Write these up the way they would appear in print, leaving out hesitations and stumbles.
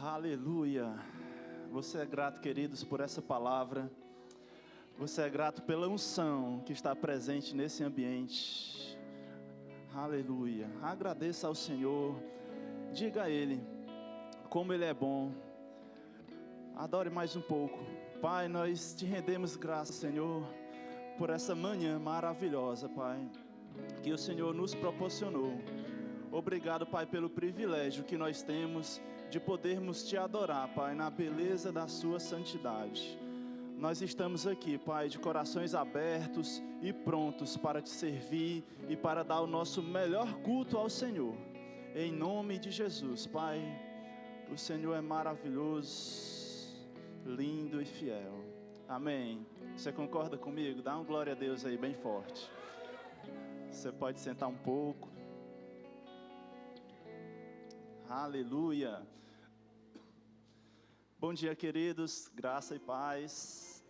Aleluia. Você é grato, queridos, por essa palavra. Você é grato pela unção que está presente nesse ambiente. Aleluia. Agradeça ao Senhor. Diga a Ele como Ele é bom. Adore mais um pouco. Pai, nós te rendemos graças, Senhor, por essa manhã maravilhosa, Pai, que o Senhor nos proporcionou. Obrigado, Pai, pelo privilégio que nós temos de podermos te adorar, Pai, na beleza da sua santidade. Nós estamos aqui, Pai, de corações abertos e prontos para te servir e para dar o nosso melhor culto ao Senhor. Em nome de Jesus, Pai, o Senhor é maravilhoso, lindo e fiel. Amém. Você concorda comigo? Dá uma glória a Deus aí bem forte. Você pode sentar um pouco. Aleluia. Bom dia, queridos, graça e paz.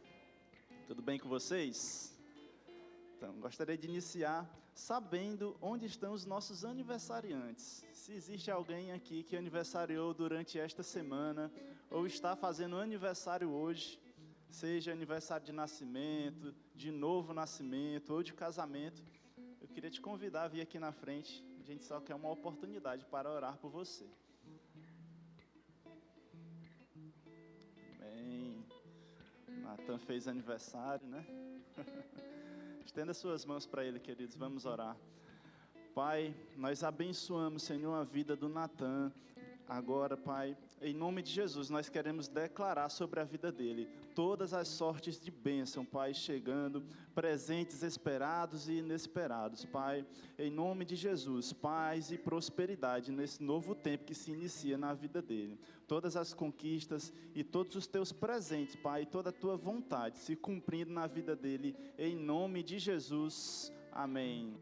Tudo bem com vocês? Então, gostaria de iniciar sabendo onde estão os nossos aniversariantes. Se existe alguém aqui que aniversariou durante esta semana ou está fazendo aniversário hoje, seja aniversário de nascimento, de novo nascimento ou de casamento, eu queria te convidar a vir aqui na frente. A gente só quer uma oportunidade para orar por você. Amém. Natan fez aniversário, né? Estenda suas mãos para ele, queridos, vamos orar. Pai, nós abençoamos, Senhor, a vida do Natan. Agora, Pai, em nome de Jesus, nós queremos declarar sobre a vida dele todas as sortes de bênção, Pai, chegando, presentes esperados e inesperados, Pai, em nome de Jesus, paz e prosperidade nesse novo tempo que se inicia na vida dele. Todas as conquistas e todos os teus presentes, Pai, toda a tua vontade se cumprindo na vida dele, em nome de Jesus, amém.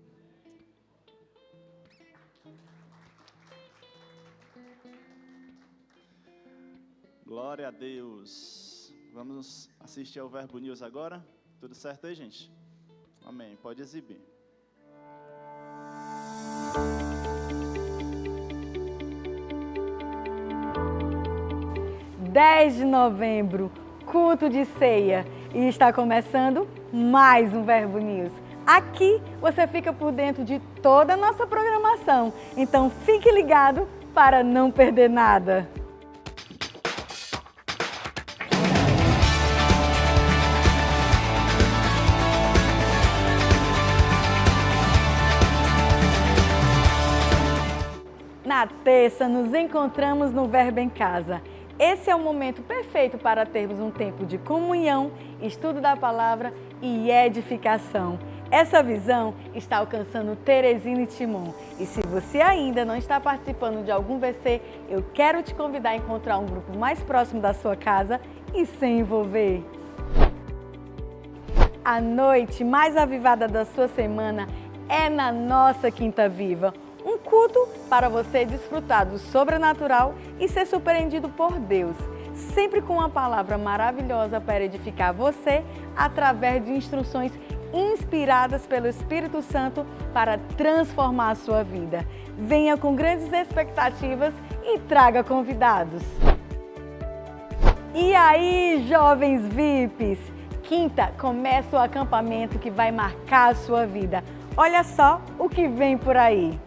Glória a Deus. Vamos assistir ao Verbo News agora? Tudo certo aí, gente? Amém. Pode exibir. 10 de novembro, culto de ceia. E está começando mais um Verbo News. Aqui você fica por dentro de toda a nossa programação. Então fique ligado para não perder nada. Na terça, nos encontramos no Verbo em Casa. Esse é o momento perfeito para termos um tempo de comunhão, estudo da palavra e edificação. Essa visão está alcançando Teresina e Timon. E se você ainda não está participando de algum VC, eu quero te convidar a encontrar um grupo mais próximo da sua casa e se envolver. A noite mais avivada da sua semana é na nossa Quinta Viva. Um culto para você desfrutar do sobrenatural e ser surpreendido por Deus. Sempre com uma palavra maravilhosa para edificar você através de instruções inspiradas pelo Espírito Santo para transformar a sua vida. Venha com grandes expectativas e traga convidados. E aí, jovens VIPs? Quinta começa o acampamento que vai marcar a sua vida. Olha só o que vem por aí.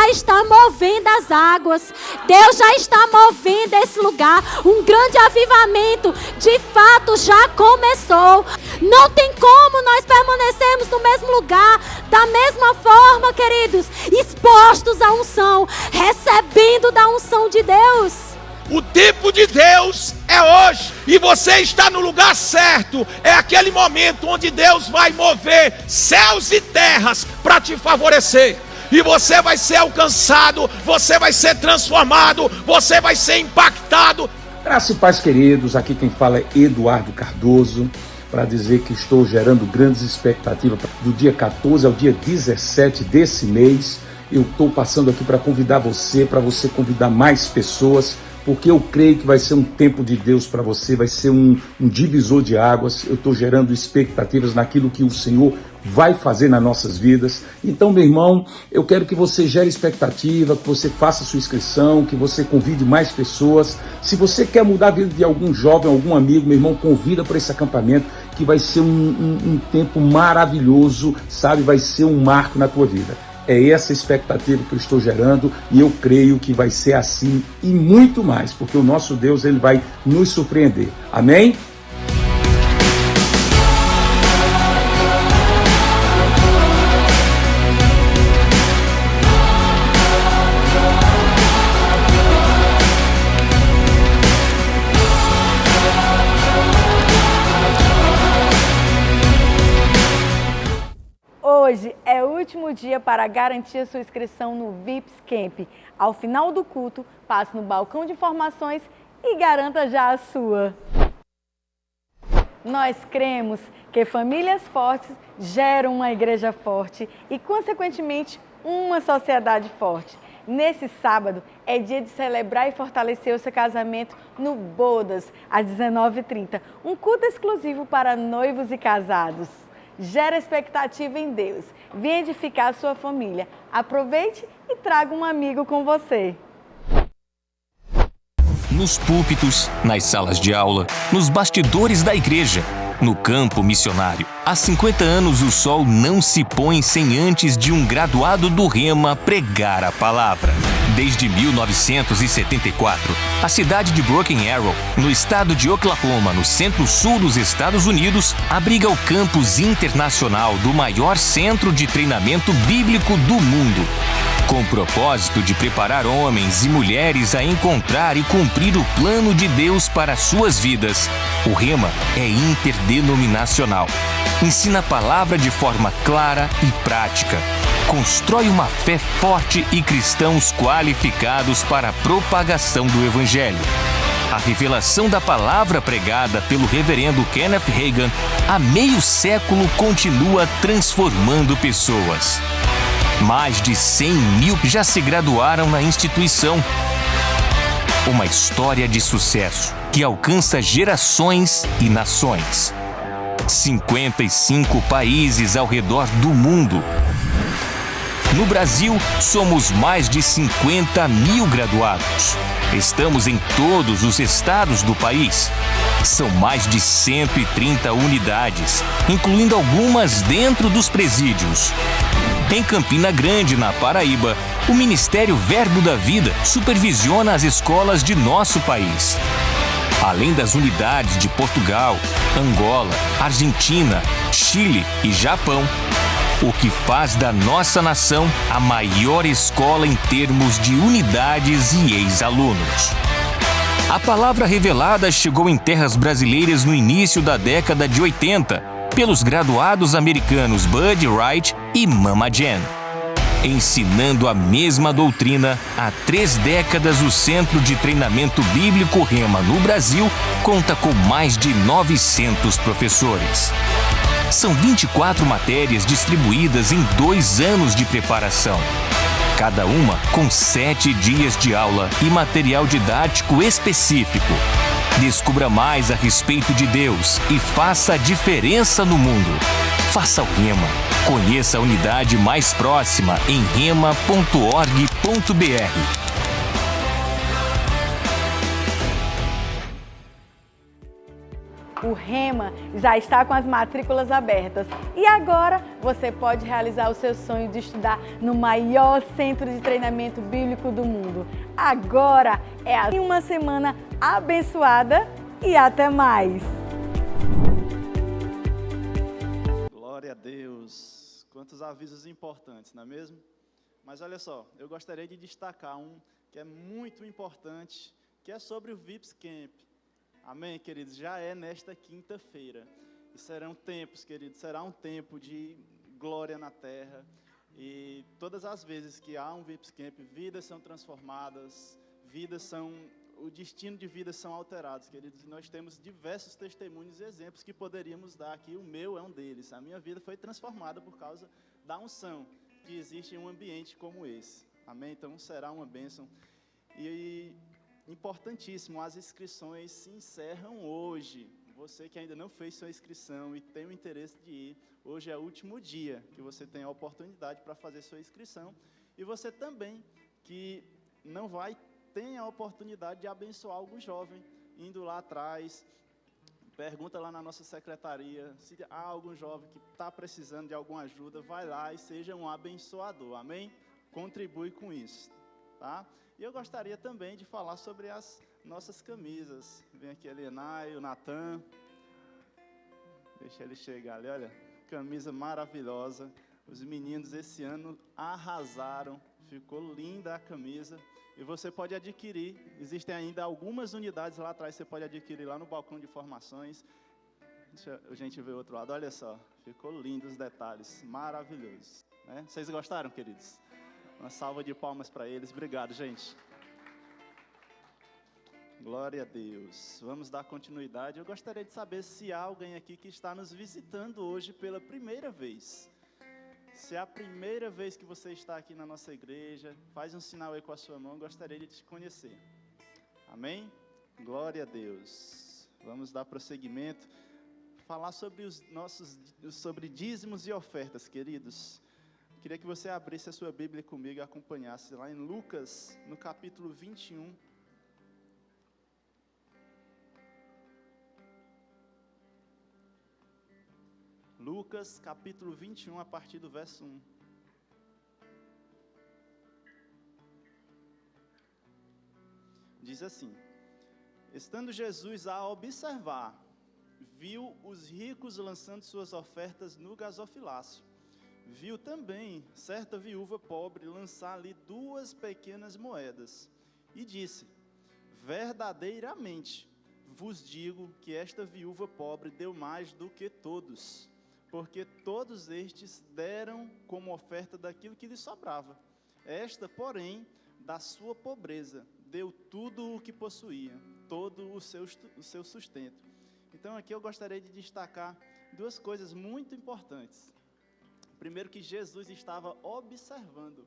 Está movendo as águas, Deus já está movendo esse lugar, um grande avivamento de fato já começou. Não tem como nós permanecermos no mesmo lugar, da mesma forma, queridos, expostos à unção, recebendo da unção de Deus. O tempo de Deus é hoje e você está no lugar certo. É aquele momento onde Deus vai mover céus e terras para te favorecer. E você vai ser alcançado, você vai ser transformado, você vai ser impactado. Graça e paz, queridos, aqui quem fala é Eduardo Cardoso, para dizer que estou gerando grandes expectativas do dia 14 ao dia 17 desse mês. Eu estou passando aqui para convidar você, para você convidar mais pessoas, porque eu creio que vai ser um tempo de Deus para você, vai ser um divisor de águas. Eu estou gerando expectativas naquilo que o Senhor vai fazer nas nossas vidas. Então, meu irmão, eu quero que você gere expectativa, que você faça sua inscrição, que você convide mais pessoas. Se você quer mudar a vida de algum jovem, algum amigo, meu irmão, convida para esse acampamento, que vai ser um tempo maravilhoso, sabe? Vai ser um marco na tua vida. É essa expectativa que eu estou gerando e eu creio que vai ser assim e muito mais, porque o nosso Deus, ele vai nos surpreender. Amém? Hoje é o último dia para garantir a sua inscrição no VIPS Camp. Ao final do culto, passe no balcão de informações e garanta já a sua. Nós cremos que famílias fortes geram uma igreja forte e, consequentemente, uma sociedade forte. Nesse sábado é dia de celebrar e fortalecer o seu casamento no Bodas, às 19h30. Um culto exclusivo para noivos e casados. Gera expectativa em Deus. Venha edificar a sua família. Aproveite e traga um amigo com você. Nos púlpitos, nas salas de aula, nos bastidores da igreja, no campo missionário. Há 50 anos o sol não se põe sem antes de um graduado do Rema pregar a palavra. Desde 1974, a cidade de Broken Arrow, no estado de Oklahoma, no centro-sul dos Estados Unidos, abriga o campus internacional do maior centro de treinamento bíblico do mundo. Com o propósito de preparar homens e mulheres a encontrar e cumprir o plano de Deus para suas vidas, o Rema é interdenominacional. Ensina a palavra de forma clara e prática. Constrói uma fé forte e cristãos qualificados para a propagação do Evangelho. A revelação da palavra pregada pelo reverendo Kenneth Hagin há meio século continua transformando pessoas. Mais de 100.000 já se graduaram na instituição. Uma história de sucesso que alcança gerações e nações. 55 países ao redor do mundo. No Brasil, somos mais de 50.000 graduados. Estamos em todos os estados do país. São mais de 130 unidades, incluindo algumas dentro dos presídios. Em Campina Grande, na Paraíba, o Ministério Verbo da Vida supervisiona as escolas de nosso país. Além das unidades de Portugal, Angola, Argentina, Chile e Japão, o que faz da nossa nação a maior escola em termos de unidades e ex-alunos. A palavra revelada chegou em terras brasileiras no início da década de 80, pelos graduados americanos Bud Wright e Mama Jen. Ensinando a mesma doutrina, há 3 décadas o Centro de Treinamento Bíblico Rema no Brasil conta com mais de 900 professores. São 24 matérias distribuídas em 2 anos de preparação. Cada uma com 7 dias de aula e material didático específico. Descubra mais a respeito de Deus e faça a diferença no mundo. Faça o Rema. Conheça a unidade mais próxima em rema.org.br. O Rema já está com as matrículas abertas e agora você pode realizar o seu sonho de estudar no maior centro de treinamento bíblico do mundo. Agora é uma semana abençoada e até mais! Glória a Deus! Quantos avisos importantes, não é mesmo? Mas olha só, eu gostaria de destacar um que é muito importante que é sobre o VIPS Camp. Amém, queridos? Já é nesta quinta-feira. E serão tempos, queridos, será um tempo de glória na terra. E todas as vezes que há um VIPS Camp, vidas são transformadas, o destino de vidas são alterados, queridos. E nós temos diversos testemunhos e exemplos que poderíamos dar aqui. O meu é um deles. A minha vida foi transformada por causa da unção que existe em um ambiente como esse. Amém? Então será uma bênção. E importantíssimo, as inscrições se encerram hoje. Você que ainda não fez sua inscrição e tem o interesse de ir, hoje é o último dia que você tem a oportunidade para fazer sua inscrição. E você também que não vai, tem a oportunidade de abençoar algum jovem, indo lá atrás, pergunta lá na nossa secretaria, se há algum jovem que está precisando de alguma ajuda, vai lá e seja um abençoador, amém? Contribui com isso, tá? E eu gostaria também de falar sobre as nossas camisas. Vem aqui a Lenay, o Natan. Deixa ele chegar ali, olha. Camisa maravilhosa. Os meninos esse ano arrasaram. Ficou linda a camisa. E você pode adquirir. Existem ainda algumas unidades lá atrás. Você pode adquirir lá no balcão de informações. Deixa a gente ver o outro lado. Olha só. Ficou lindo os detalhes. Maravilhoso. Né? Vocês gostaram, queridos? Uma salva de palmas para eles. Obrigado, gente. Glória a Deus. Vamos dar continuidade. Eu gostaria de saber se há alguém aqui que está nos visitando hoje pela primeira vez. Se é a primeira vez que você está aqui na nossa igreja, faz um sinal aí com a sua mão. Eu gostaria de te conhecer. Amém? Glória a Deus. Vamos dar prosseguimento. Falar sobre dízimos e ofertas, queridos. Queria que você abrisse a sua Bíblia comigo e acompanhasse lá em Lucas, no capítulo 21. Lucas, capítulo 21, a partir do verso 1. Diz assim: estando Jesus a observar, viu os ricos lançando suas ofertas no gasofilácio. Viu também certa viúva pobre lançar ali 2 pequenas moedas. E disse: verdadeiramente vos digo que esta viúva pobre deu mais do que todos, porque todos estes deram como oferta daquilo que lhes sobrava. Esta, porém, da sua pobreza, deu tudo o que possuía, todo o seu sustento. Então aqui eu gostaria de destacar 2 coisas muito importantes. Primeiro, que Jesus estava observando.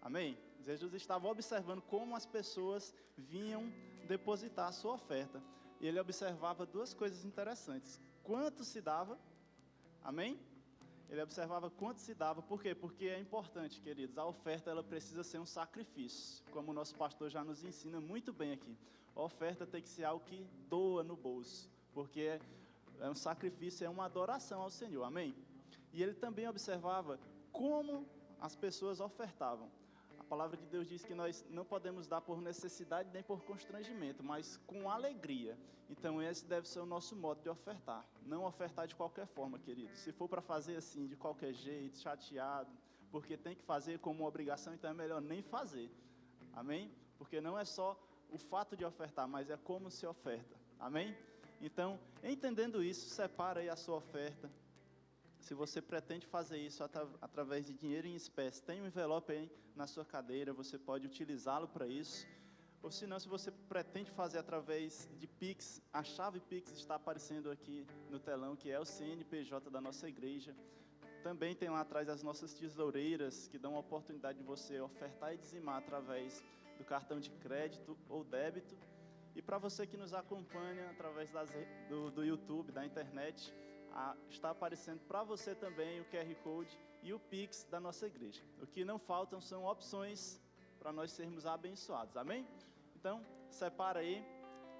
Amém? Jesus estava observando como as pessoas vinham depositar a sua oferta. E ele observava 2 coisas interessantes. Quanto se dava? Amém? Ele observava quanto se dava. Por quê? Porque é importante, queridos. A oferta, ela precisa ser um sacrifício. Como o nosso pastor já nos ensina muito bem aqui. A oferta tem que ser algo que doa no bolso. Porque é um sacrifício, é uma adoração ao Senhor. Amém? E ele também observava como as pessoas ofertavam. A palavra de Deus diz que nós não podemos dar por necessidade nem por constrangimento, mas com alegria. Então esse deve ser o nosso modo de ofertar. Não ofertar de qualquer forma, querido. Se for para fazer assim, de qualquer jeito, chateado, porque tem que fazer como obrigação, então é melhor nem fazer. Amém? Porque não é só o fato de ofertar, mas é como se oferta. Amém? Então, entendendo isso, separa aí a sua oferta. Se você pretende fazer isso através de dinheiro em espécie, tem um envelope aí na sua cadeira, você pode utilizá-lo para isso. Ou se não, se você pretende fazer através de Pix, a chave Pix está aparecendo aqui no telão, que é o CNPJ da nossa igreja. Também tem lá atrás as nossas tesoureiras, que dão a oportunidade de você ofertar e dizimar através do cartão de crédito ou débito. E para você que nos acompanha através do YouTube, da internet, está aparecendo para você também o QR Code e o Pix da nossa igreja. O que não faltam são opções para nós sermos abençoados, amém? Então, separa aí,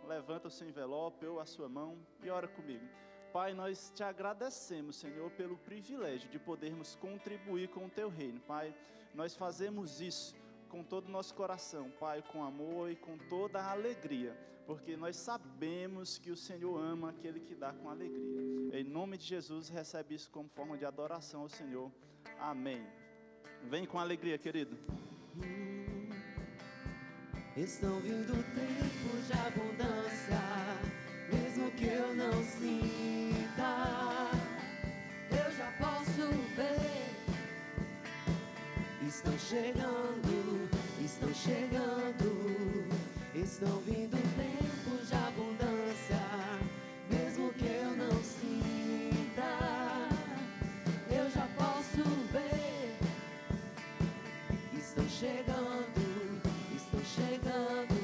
levanta o seu envelope ou a sua mão e ora comigo. Pai, nós te agradecemos, Senhor, pelo privilégio de podermos contribuir com o teu reino. Pai, nós fazemos isso com todo o nosso coração, Pai, com amor e com toda a alegria, porque nós sabemos que o Senhor ama aquele que dá com alegria. Em nome de Jesus, recebe isso como forma de adoração ao Senhor. Amém. Vem com alegria, querido. Estão vindo tempos de abundância, mesmo que eu não sinta, eu já posso ver. Estão chegando, estão chegando. Estão vindo tempos de abundância, mesmo que eu não sinta, eu já posso ver. Estão chegando, estão chegando.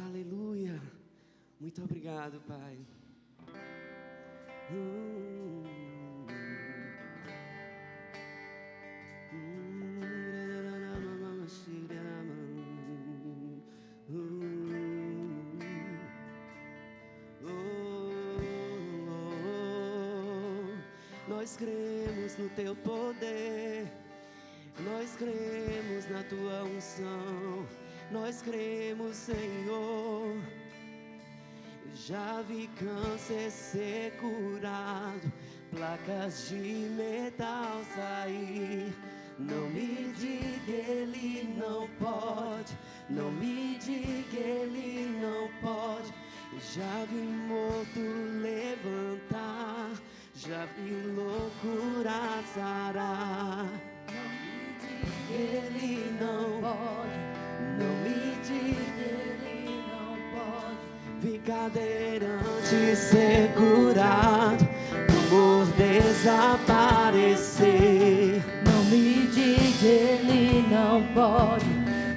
Aleluia. Muito obrigado, Pai. Nós cremos no teu poder, nós cremos na tua unção, nós cremos, Senhor. Já vi câncer ser curado, placas de metal sair. Não me diga ele não pode, não me diga ele não pode. Já vi morto levantar, já vi loucura sarar. Não me diga ele não pode, não me diga ele não pode. Vi cadeirante ser curado, tumor desaparecer. Não me diga ele não pode,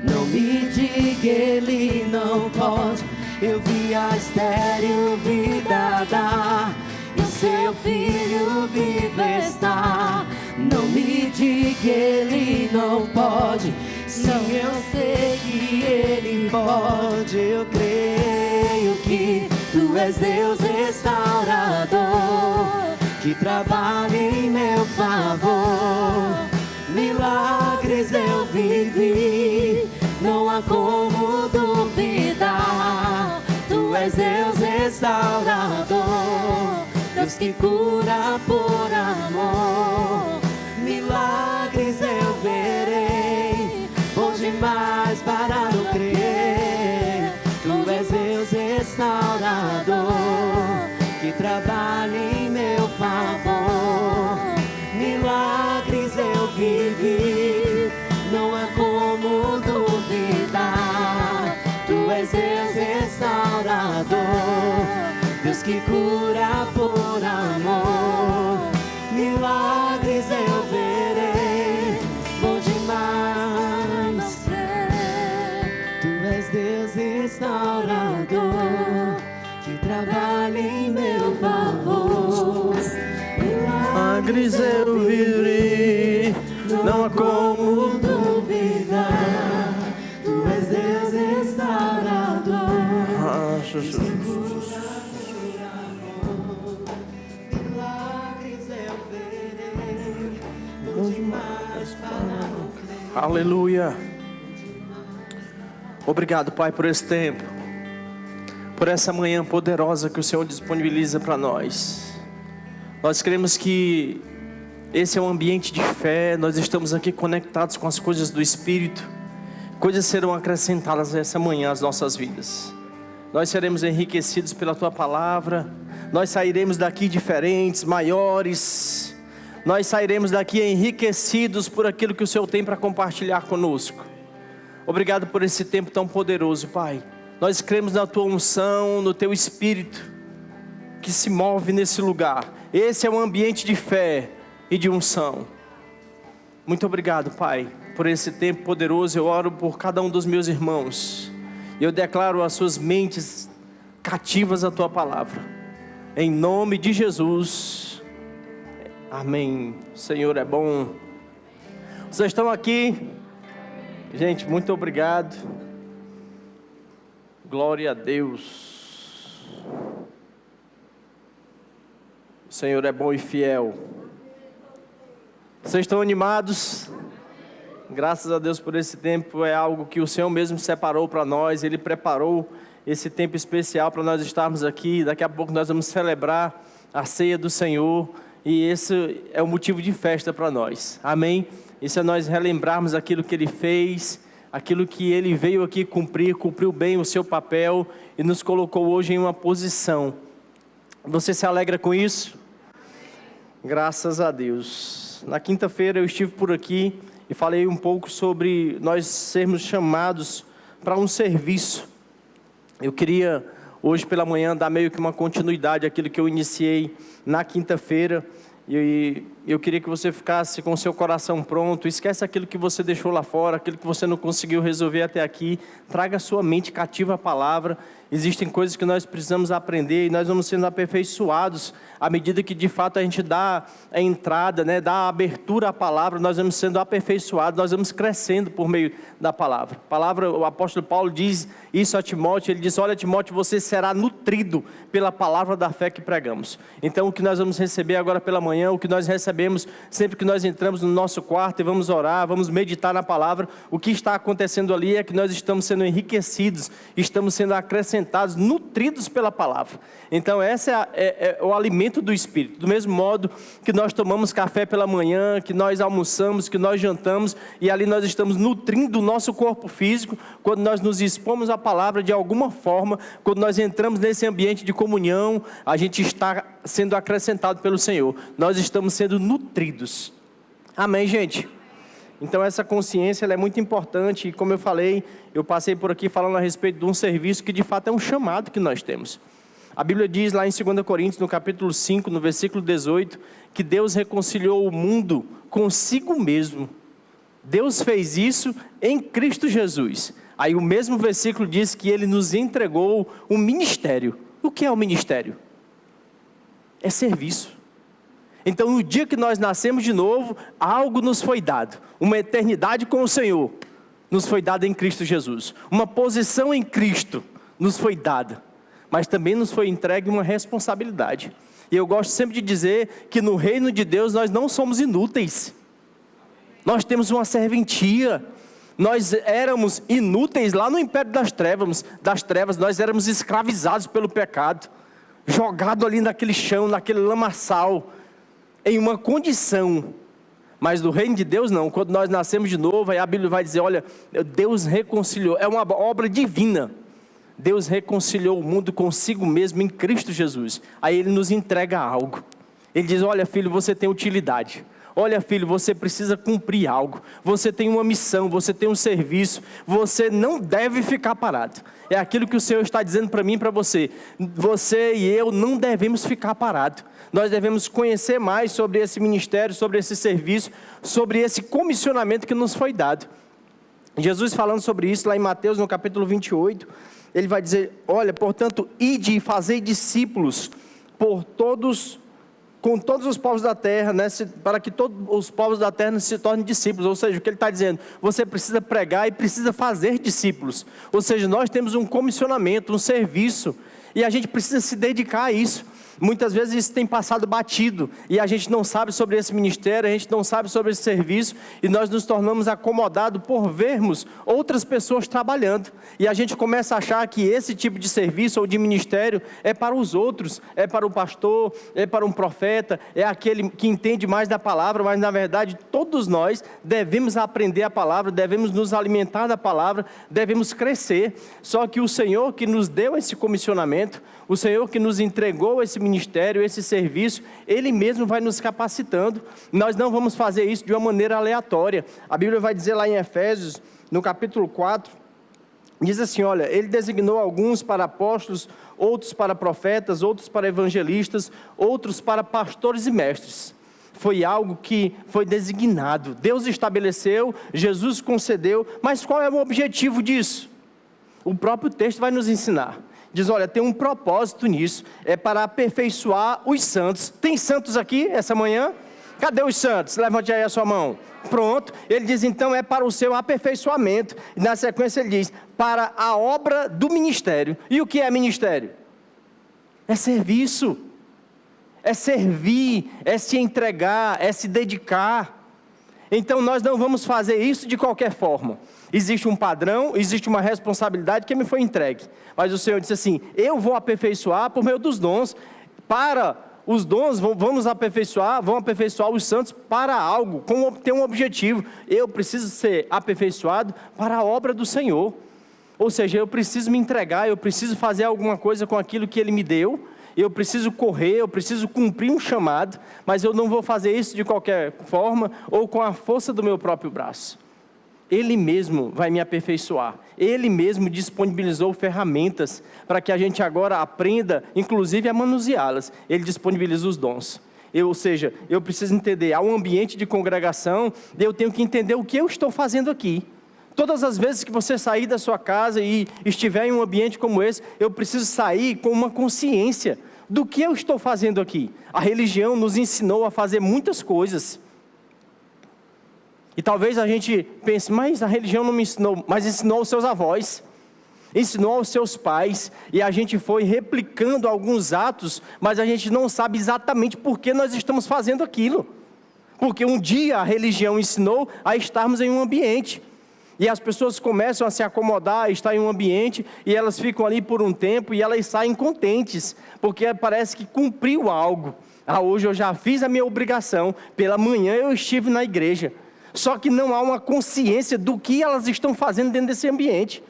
não me diga ele não pode. Eu vi a estéril vida dar, e o seu filho vivo está. Não me diga ele não pode, sim, eu sei que ele pode. Eu creio que tu és Deus restaurador, que trabalha em meu favor. Milagres eu vivi, não há como duvidar. Tu és Deus restaurador, Deus que cura por amor. Milagres eu verei, bom demais para não crer. Tu és Deus restaurador, que trabalha em meu favor. Milagres eu vivi, não há como duvidar. Tu és Deus restaurador, Deus que cura por amor. Milagres eu verei, bom demais. Tu és Deus restaurador, que trabalha em meu favor. Milagres eu vivi, não há como duvidar. Tu és Deus restaurador, Deus que cura por amor. Milagres eu verei, bom demais para não crer. Aleluia. Obrigado, Pai, por esse tempo, por essa manhã poderosa que o Senhor disponibiliza para nós. Nós cremos que esse é um ambiente de fé. Nós estamos aqui conectados com as coisas do Espírito. Coisas serão acrescentadas essa manhã às nossas vidas. Nós seremos enriquecidos pela Tua palavra. Nós sairemos daqui diferentes, maiores. Nós sairemos daqui enriquecidos por aquilo que o Senhor tem para compartilhar conosco. Obrigado por esse tempo tão poderoso, Pai. Nós cremos na Tua unção, no Teu Espírito que se move nesse lugar. Esse é um ambiente de fé e de unção. Muito obrigado, Pai, por esse tempo poderoso. Eu oro por cada um dos meus irmãos. Eu declaro as suas mentes cativas à Tua palavra. Em nome de Jesus. Amém. O Senhor é bom. Vocês estão aqui? Gente, muito obrigado. Glória a Deus. O Senhor é bom e fiel. Vocês estão animados? Graças a Deus por esse tempo. É algo que o Senhor mesmo separou para nós. Ele preparou esse tempo especial para nós estarmos aqui. Daqui a pouco nós vamos celebrar a ceia do Senhor. E esse é o motivo de festa para nós. Amém? isso é nós relembrarmos aquilo que Ele fez, aquilo que Ele veio aqui cumprir, cumpriu bem o seu papel e nos colocou hoje em uma posição. Você se alegra com isso? Graças a Deus. Na quinta-feira eu estive por aqui e falei um pouco sobre nós sermos chamados para um serviço. Eu queria hoje pela manhã dar meio que uma continuidade àquilo que eu iniciei na quinta-feira. E eu queria que você ficasse com o seu coração pronto. Esquece aquilo que você deixou lá fora, aquilo que você não conseguiu resolver até aqui. Traga a sua mente cativa à palavra. Existem coisas que nós precisamos aprender e nós vamos sendo aperfeiçoados à medida que de fato a gente dá a entrada, dá a abertura à palavra. Nós vamos sendo aperfeiçoados, nós vamos crescendo por meio da palavra. A palavra, o apóstolo Paulo diz isso a Timóteo. Ele diz: olha, Timóteo, você será nutrido pela palavra da fé que pregamos. Então o que nós vamos receber agora pela manhã, o que nós recebemos sempre que nós entramos no nosso quarto e vamos orar, vamos meditar na palavra, o que está acontecendo ali é que nós estamos sendo enriquecidos, estamos sendo acrescentados, nutridos pela palavra. Então esse é o alimento do Espírito. Do mesmo modo que nós tomamos café pela manhã, que nós almoçamos, que nós jantamos, e ali nós estamos nutrindo o nosso corpo físico, quando nós nos expomos à palavra de alguma forma, quando nós entramos nesse ambiente de comunhão, a gente está sendo acrescentado pelo Senhor, nós estamos sendo nutridos. Amém, gente? Então essa consciência ela é muito importante, e como eu falei, eu passei por aqui falando a respeito de um serviço que de fato é um chamado que nós temos. A Bíblia diz lá em 2 Coríntios, no capítulo 5, no versículo 18, que Deus reconciliou o mundo consigo mesmo. Deus fez isso em Cristo Jesus. Aí o mesmo versículo diz que Ele nos entregou um ministério. O que é o ministério? É serviço. Então no dia que nós nascemos de novo, algo nos foi dado. Uma eternidade com o Senhor nos foi dada em Cristo Jesus. Uma posição em Cristo nos foi dada. Mas também nos foi entregue uma responsabilidade. E eu gosto sempre de dizer que no reino de Deus nós não somos inúteis. Nós temos uma serventia. Nós éramos inúteis lá no império das trevas, nós éramos escravizados pelo pecado, jogados ali naquele chão, naquele lamaçal, em uma condição. Mas do reino de Deus não. Quando nós nascemos de novo, aí a Bíblia vai dizer: olha, Deus reconciliou, é uma obra divina. Deus reconciliou o mundo consigo mesmo em Cristo Jesus. Aí Ele nos entrega algo. Ele diz: olha, filho, você tem utilidade. Olha, filho, você precisa cumprir algo. Você tem uma missão, você tem um serviço. Você não deve ficar parado. É aquilo que o Senhor está dizendo para mim e para você. Você e eu não devemos ficar parados. Nós devemos conhecer mais sobre esse ministério, sobre esse serviço, sobre esse comissionamento que nos foi dado. Jesus falando sobre isso lá em Mateus, no capítulo 28, Ele vai dizer: olha, portanto, ide e fazei discípulos com todos os povos da terra, para que todos os povos da terra se tornem discípulos. Ou seja, o que ele está dizendo, você precisa pregar e precisa fazer discípulos. Ou seja, nós temos um comissionamento, um serviço, e a gente precisa se dedicar a isso. Muitas vezes isso tem passado batido, e a gente não sabe sobre esse ministério, a gente não sabe sobre esse serviço, e nós nos tornamos acomodados por vermos outras pessoas trabalhando, e a gente começa a achar que esse tipo de serviço ou de ministério é para os outros, é para o pastor, é para um profeta, é aquele que entende mais da palavra, mas na verdade todos nós devemos aprender a palavra, devemos nos alimentar da palavra, devemos crescer. Só que o Senhor que nos deu esse comissionamento, o Senhor que nos entregou esse ministério, esse serviço, Ele mesmo vai nos capacitando. Nós não vamos fazer isso de uma maneira aleatória. A Bíblia vai dizer lá em Efésios, no capítulo 4, diz assim: olha, Ele designou alguns para apóstolos, outros para profetas, outros para evangelistas, outros para pastores e mestres. Foi algo que foi designado. Deus estabeleceu, Jesus concedeu, mas qual é o objetivo disso? O próprio texto vai nos ensinar. Diz: olha, tem um propósito nisso, é para aperfeiçoar os santos. Tem santos aqui essa manhã? Cadê os santos? Levante aí a sua mão. Pronto. Ele diz, então, é para o seu aperfeiçoamento. E na sequência ele diz, para a obra do ministério. E o que é ministério? É serviço. É servir, é se entregar, é se dedicar. Então nós não vamos fazer isso de qualquer forma. Existe um padrão, existe uma responsabilidade que me foi entregue. Mas o Senhor disse assim: eu vou aperfeiçoar por meio dos dons, para os dons vão aperfeiçoar os santos para algo, ter um objetivo. Eu preciso ser aperfeiçoado para a obra do Senhor. Ou seja, eu preciso me entregar, eu preciso fazer alguma coisa com aquilo que Ele me deu, eu preciso correr, eu preciso cumprir um chamado, mas eu não vou fazer isso de qualquer forma ou com a força do meu próprio braço. Ele mesmo vai me aperfeiçoar. Ele mesmo disponibilizou ferramentas para que a gente agora aprenda, inclusive, a manuseá-las. Ele disponibiliza os dons. Ou seja, eu preciso entender, há um ambiente de congregação, eu tenho que entender o que eu estou fazendo aqui. Todas as vezes que você sair da sua casa e estiver em um ambiente como esse, eu preciso sair com uma consciência do que eu estou fazendo aqui. A religião nos ensinou a fazer muitas coisas. E talvez a gente pense, mas a religião não me ensinou, mas ensinou aos seus avós, ensinou aos seus pais, e a gente foi replicando alguns atos, mas a gente não sabe exatamente por que nós estamos fazendo aquilo. Porque um dia a religião ensinou a estarmos em um ambiente, e as pessoas começam a se acomodar, a estar em um ambiente, e elas ficam ali por um tempo, e elas saem contentes, porque parece que cumpriu algo. Hoje eu já fiz a minha obrigação, pela manhã eu estive na igreja. Só que não há uma consciência do que elas estão fazendo dentro desse ambiente.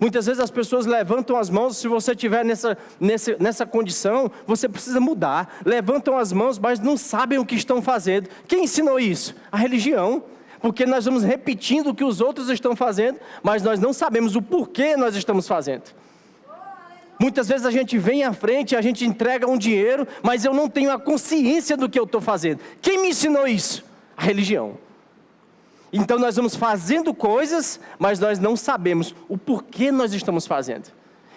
Muitas vezes as pessoas levantam as mãos, se você estiver nessa condição, você precisa mudar. Levantam as mãos, mas não sabem o que estão fazendo. Quem ensinou isso? A religião. Porque nós vamos repetindo o que os outros estão fazendo, mas nós não sabemos o porquê nós estamos fazendo. Muitas vezes a gente vem à frente, a gente entrega um dinheiro, mas eu não tenho a consciência do que eu estou fazendo. Quem me ensinou isso? A religião. Então nós vamos fazendo coisas, mas nós não sabemos o porquê nós estamos fazendo.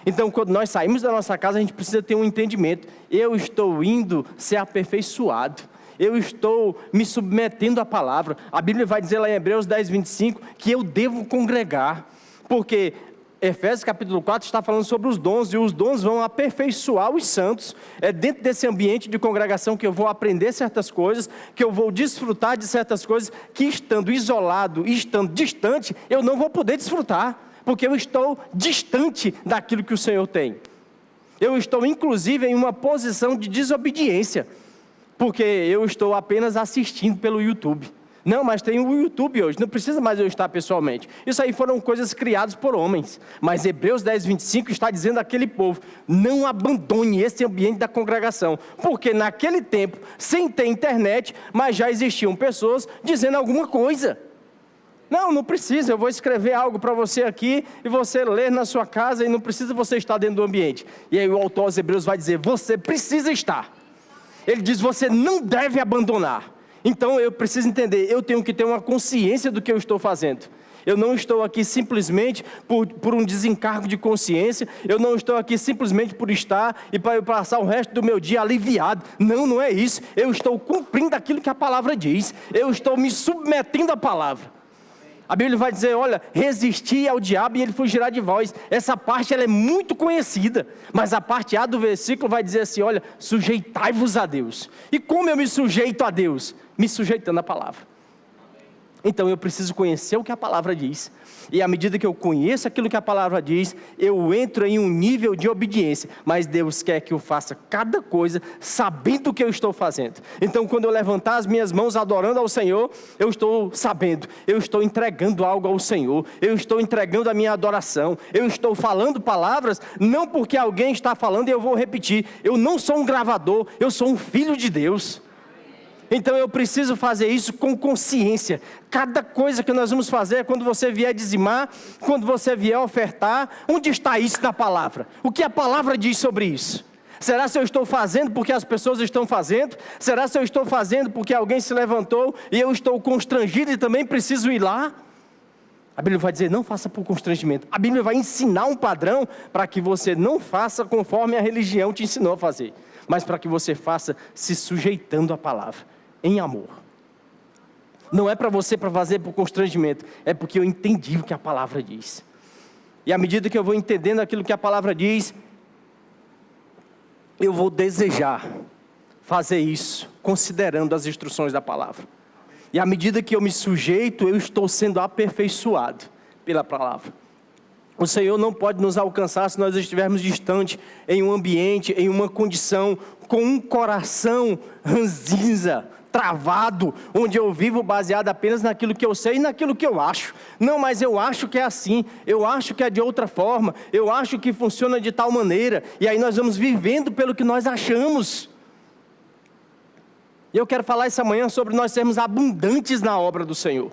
Então quando nós saímos da nossa casa, a gente precisa ter um entendimento. Eu estou indo ser aperfeiçoado. Eu estou me submetendo à palavra. A Bíblia vai dizer lá em Hebreus 10, 25, que eu devo congregar. Porque Efésios capítulo 4 está falando sobre os dons, e os dons vão aperfeiçoar os santos. É dentro desse ambiente de congregação que eu vou aprender certas coisas, que eu vou desfrutar de certas coisas, que estando isolado, estando distante, eu não vou poder desfrutar, porque eu estou distante daquilo que o Senhor tem. Eu estou inclusive em uma posição de desobediência, porque eu estou apenas assistindo pelo YouTube. Não, mas tem o YouTube hoje, não precisa mais eu estar pessoalmente. Isso aí foram coisas criadas por homens. Mas Hebreus 10, 25 está dizendo àquele povo, não abandone esse ambiente da congregação. Porque naquele tempo, sem ter internet, mas já existiam pessoas dizendo alguma coisa. Não precisa, eu vou escrever algo para você aqui, e você ler na sua casa, e não precisa você estar dentro do ambiente. E aí o autor aos Hebreus vai dizer, você precisa estar. Ele diz, você não deve abandonar. Então eu preciso entender, eu tenho que ter uma consciência do que eu estou fazendo. Eu não estou aqui simplesmente por um desencargo de consciência, eu não estou aqui simplesmente por estar e para eu passar o resto do meu dia aliviado. Não é isso. Eu estou cumprindo aquilo que a palavra diz, eu estou me submetendo à palavra. A Bíblia vai dizer, olha, resisti ao diabo e ele fugirá de vós. Essa parte ela é muito conhecida, mas a parte A do versículo vai dizer assim, olha, sujeitai-vos a Deus. E como eu me sujeito a Deus? Me sujeitando à palavra. Então eu preciso conhecer o que a palavra diz, e à medida que eu conheço aquilo que a palavra diz, eu entro em um nível de obediência, mas Deus quer que eu faça cada coisa sabendo o que eu estou fazendo. Então quando eu levantar as minhas mãos adorando ao Senhor, eu estou sabendo, eu estou entregando algo ao Senhor, eu estou entregando a minha adoração, eu estou falando palavras, não porque alguém está falando e eu vou repetir, eu não sou um gravador, eu sou um filho de Deus. Então eu preciso fazer isso com consciência. Cada coisa que nós vamos fazer, quando você vier dizimar, quando você vier ofertar, onde está isso na palavra? O que a palavra diz sobre isso? Será se eu estou fazendo porque as pessoas estão fazendo? Será se eu estou fazendo porque alguém se levantou e eu estou constrangido e também preciso ir lá? A Bíblia vai dizer, não faça por constrangimento. A Bíblia vai ensinar um padrão para que você não faça conforme a religião te ensinou a fazer, mas para que você faça se sujeitando à palavra. Em amor. Não é para você para fazer por constrangimento, é porque eu entendi o que a palavra diz. E à medida que eu vou entendendo aquilo que a palavra diz, eu vou desejar fazer isso, considerando as instruções da palavra. E à medida que eu me sujeito, eu estou sendo aperfeiçoado pela palavra. O Senhor não pode nos alcançar se nós estivermos distantes em um ambiente, em uma condição, com um coração ranzinza, travado, onde eu vivo baseado apenas naquilo que eu sei e naquilo que eu acho. Não, mas eu acho que é assim, eu acho que é de outra forma, eu acho que funciona de tal maneira, e aí nós vamos vivendo pelo que nós achamos. E eu quero falar essa manhã sobre nós sermos abundantes na obra do Senhor.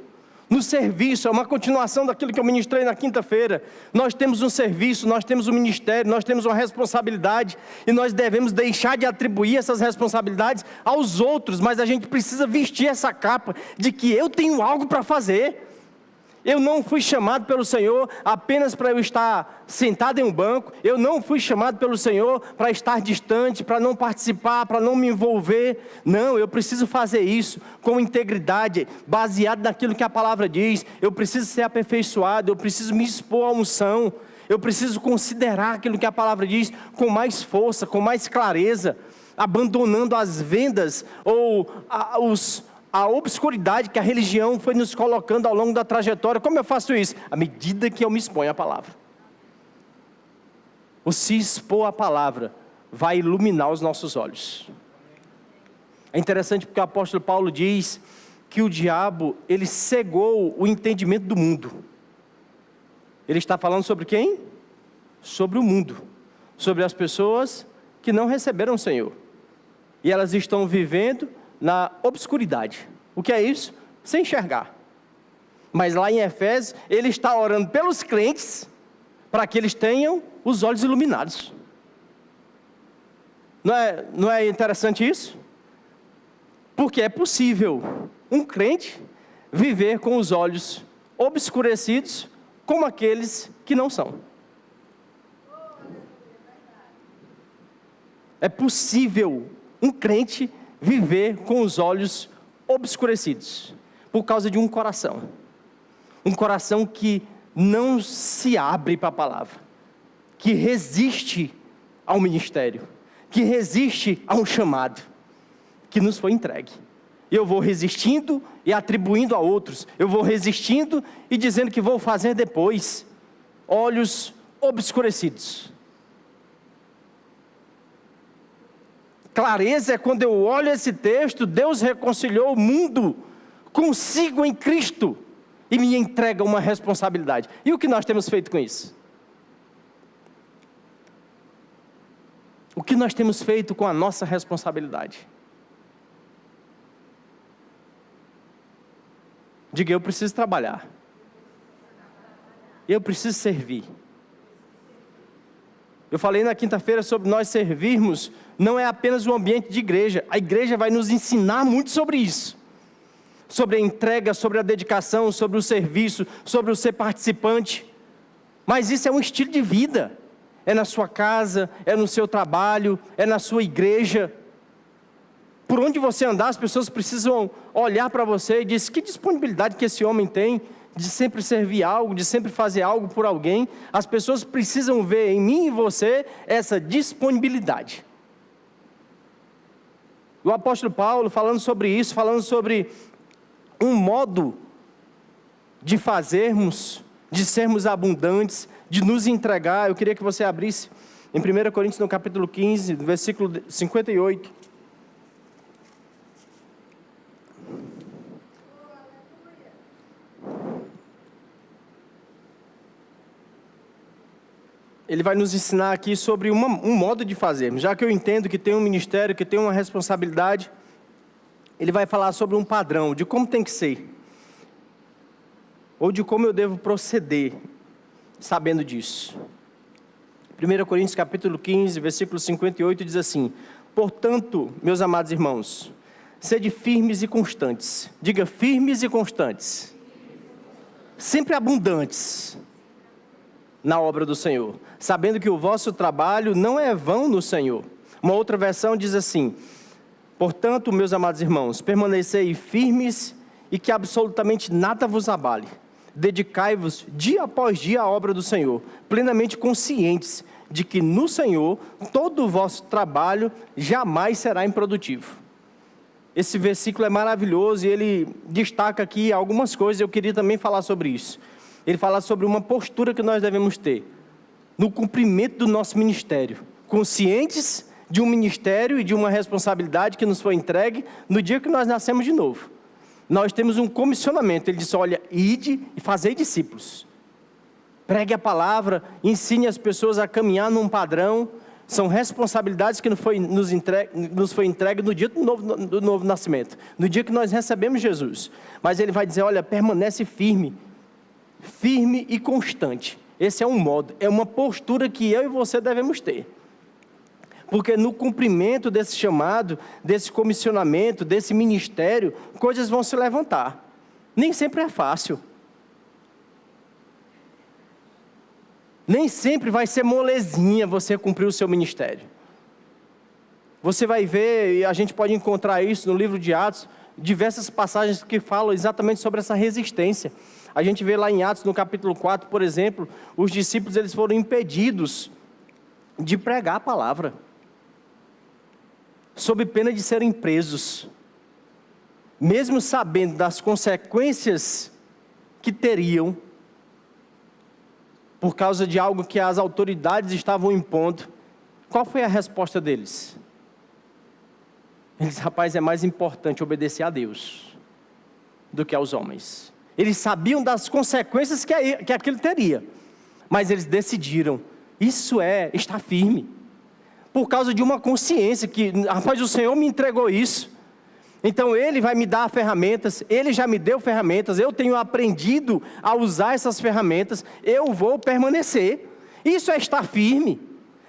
No serviço, é uma continuação daquilo que eu ministrei na quinta-feira. Nós temos um serviço, nós temos um ministério, nós temos uma responsabilidade, e nós devemos deixar de atribuir essas responsabilidades aos outros, mas a gente precisa vestir essa capa de que eu tenho algo para fazer. Eu não fui chamado pelo Senhor apenas para eu estar sentado em um banco. Eu não fui chamado pelo Senhor para estar distante, para não participar, para não me envolver. Não, eu preciso fazer isso com integridade, baseado naquilo que a palavra diz. Eu preciso ser aperfeiçoado, eu preciso me expor à unção. Eu preciso considerar aquilo que a palavra diz com mais força, com mais clareza, abandonando as vendas ou a obscuridade que a religião foi nos colocando ao longo da trajetória. Como eu faço isso? À medida que eu me exponho à palavra. O se expor à palavra vai iluminar os nossos olhos. É interessante porque o apóstolo Paulo diz que o diabo, ele cegou o entendimento do mundo. Ele está falando sobre quem? Sobre o mundo. Sobre as pessoas que não receberam o Senhor. E elas estão vivendo na obscuridade. O que é isso? Sem enxergar. Mas lá em Efésios, ele está orando pelos crentes, para que eles tenham os olhos iluminados. Não é interessante isso? Porque é possível um crente viver com os olhos obscurecidos, como aqueles que não são. É possível um crente viver com os olhos obscurecidos, por causa de um coração que não se abre para a palavra, que resiste ao ministério, que resiste a um chamado, que nos foi entregue. Eu vou resistindo e atribuindo a outros, eu vou resistindo e dizendo que vou fazer depois, olhos obscurecidos. Clareza é quando eu olho esse texto, Deus reconciliou o mundo consigo em Cristo e me entrega uma responsabilidade. E o que nós temos feito com isso? O que nós temos feito com a nossa responsabilidade? Diga, eu preciso trabalhar. Eu preciso servir. Eu falei na quinta-feira sobre nós servirmos, não é apenas um ambiente de igreja. A igreja vai nos ensinar muito sobre isso. Sobre a entrega, sobre a dedicação, sobre o serviço, sobre o ser participante. Mas isso é um estilo de vida. É na sua casa, é no seu trabalho, é na sua igreja. Por onde você andar, as pessoas precisam olhar para você e dizer, que disponibilidade que esse homem tem de sempre servir algo, de sempre fazer algo por alguém. As pessoas precisam ver em mim e você essa disponibilidade. O apóstolo Paulo falando sobre isso, falando sobre um modo de fazermos, de sermos abundantes, de nos entregar. Eu queria que você abrisse em 1 Coríntios no capítulo 15, versículo 58. Ele vai nos ensinar aqui sobre um modo de fazermos. Já que eu entendo que tem um ministério, que tem uma responsabilidade, ele vai falar sobre um padrão, de como tem que ser. Ou de como eu devo proceder, sabendo disso. 1 Coríntios capítulo 15, versículo 58 diz assim: portanto, meus amados irmãos, sede firmes e constantes. Diga, firmes e constantes. Sempre abundantes na obra do Senhor, sabendo que o vosso trabalho não é vão no Senhor. Uma outra versão diz assim: portanto, meus amados irmãos, permanecei firmes e que absolutamente nada vos abale. Dedicai-vos dia após dia à obra do Senhor, plenamente conscientes de que no Senhor todo o vosso trabalho jamais será improdutivo. Esse versículo é maravilhoso e ele destaca aqui algumas coisas, eu queria também falar sobre isso. ele fala sobre uma postura que nós devemos ter no cumprimento do nosso ministério, conscientes de um ministério e de uma responsabilidade que nos foi entregue no dia que nós nascemos de novo. Nós temos um comissionamento. Ele disse: olha, ide e fazei discípulos. Pregue a palavra, ensine as pessoas a caminhar num padrão. São responsabilidades que nos foi entregue no dia do novo nascimento, no dia que nós recebemos Jesus. Mas ele vai dizer: olha, permanece firme e constante. Esse é um modo, é uma postura que eu e você devemos ter. Porque no cumprimento desse chamado, desse comissionamento, desse ministério, coisas vão se levantar. Nem sempre é fácil. Nem sempre vai ser molezinha você cumprir o seu ministério. Você vai ver, e a gente pode encontrar isso no livro de Atos, diversas passagens que falam exatamente sobre essa resistência. A gente vê lá em Atos, no capítulo 4, por exemplo, os discípulos eles foram impedidos de pregar a palavra, sob pena de serem presos. Mesmo sabendo das consequências que teriam, por causa de algo que as autoridades estavam impondo, qual foi a resposta deles? Eles disseram: rapaz, é mais importante obedecer a Deus do que aos homens. Eles sabiam das consequências que aquilo teria, mas eles decidiram, isso é estar firme, por causa de uma consciência que, rapaz, o Senhor me entregou isso, então Ele vai me dar ferramentas, Ele já me deu ferramentas, eu tenho aprendido a usar essas ferramentas, eu vou permanecer. Isso é estar firme,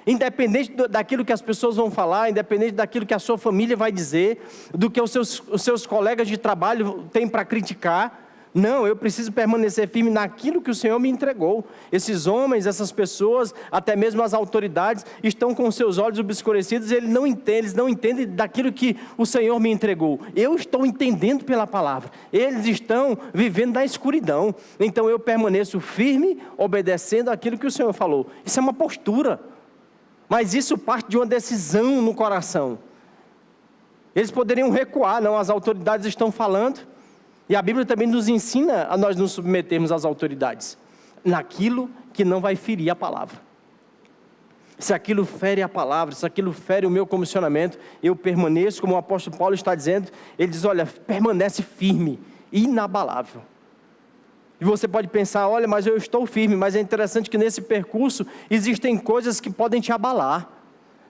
independente daquilo que as pessoas vão falar, independente daquilo que a sua família vai dizer, do que os seus colegas de trabalho têm para criticar. Não, eu preciso permanecer firme naquilo que o Senhor me entregou. Esses homens, essas pessoas, até mesmo as autoridades, estão com seus olhos obscurecidos, eles não entendem daquilo que o Senhor me entregou. Eu estou entendendo pela palavra, eles estão vivendo na escuridão, então eu permaneço firme, obedecendo aquilo que o Senhor falou. Isso é uma postura, mas isso parte de uma decisão no coração. Eles poderiam recuar, não, as autoridades estão falando. E a Bíblia também nos ensina a nós nos submetermos às autoridades, naquilo que não vai ferir a palavra. Se aquilo fere a palavra, se aquilo fere o meu comissionamento, eu permaneço, como o apóstolo Paulo está dizendo, ele diz: olha, permanece firme, inabalável. E você pode pensar: olha, mas eu estou firme, mas é interessante que nesse percurso existem coisas que podem te abalar.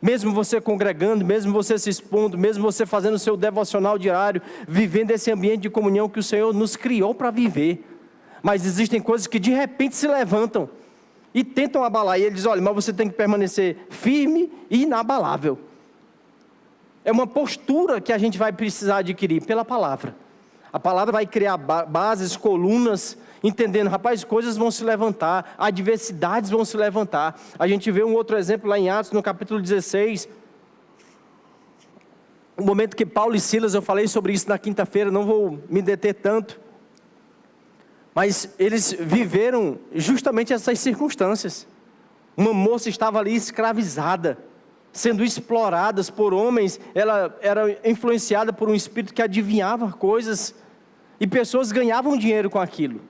Mesmo você congregando, mesmo você se expondo, mesmo você fazendo o seu devocional diário, vivendo esse ambiente de comunhão que o Senhor nos criou para viver. Mas existem coisas que de repente se levantam e tentam abalar. E ele diz: olha, mas você tem que permanecer firme e inabalável. É uma postura que a gente vai precisar adquirir pela palavra. A palavra vai criar bases, colunas, entendendo, rapaz, coisas vão se levantar, adversidades vão se levantar. A gente vê um outro exemplo lá em Atos, no capítulo 16. O momento que Paulo e Silas, eu falei sobre isso na quinta-feira, não vou me deter tanto. Mas eles viveram justamente essas circunstâncias. Uma moça estava ali escravizada, sendo explorada por homens. Ela era influenciada por um espírito que adivinhava coisas, e pessoas ganhavam dinheiro com aquilo.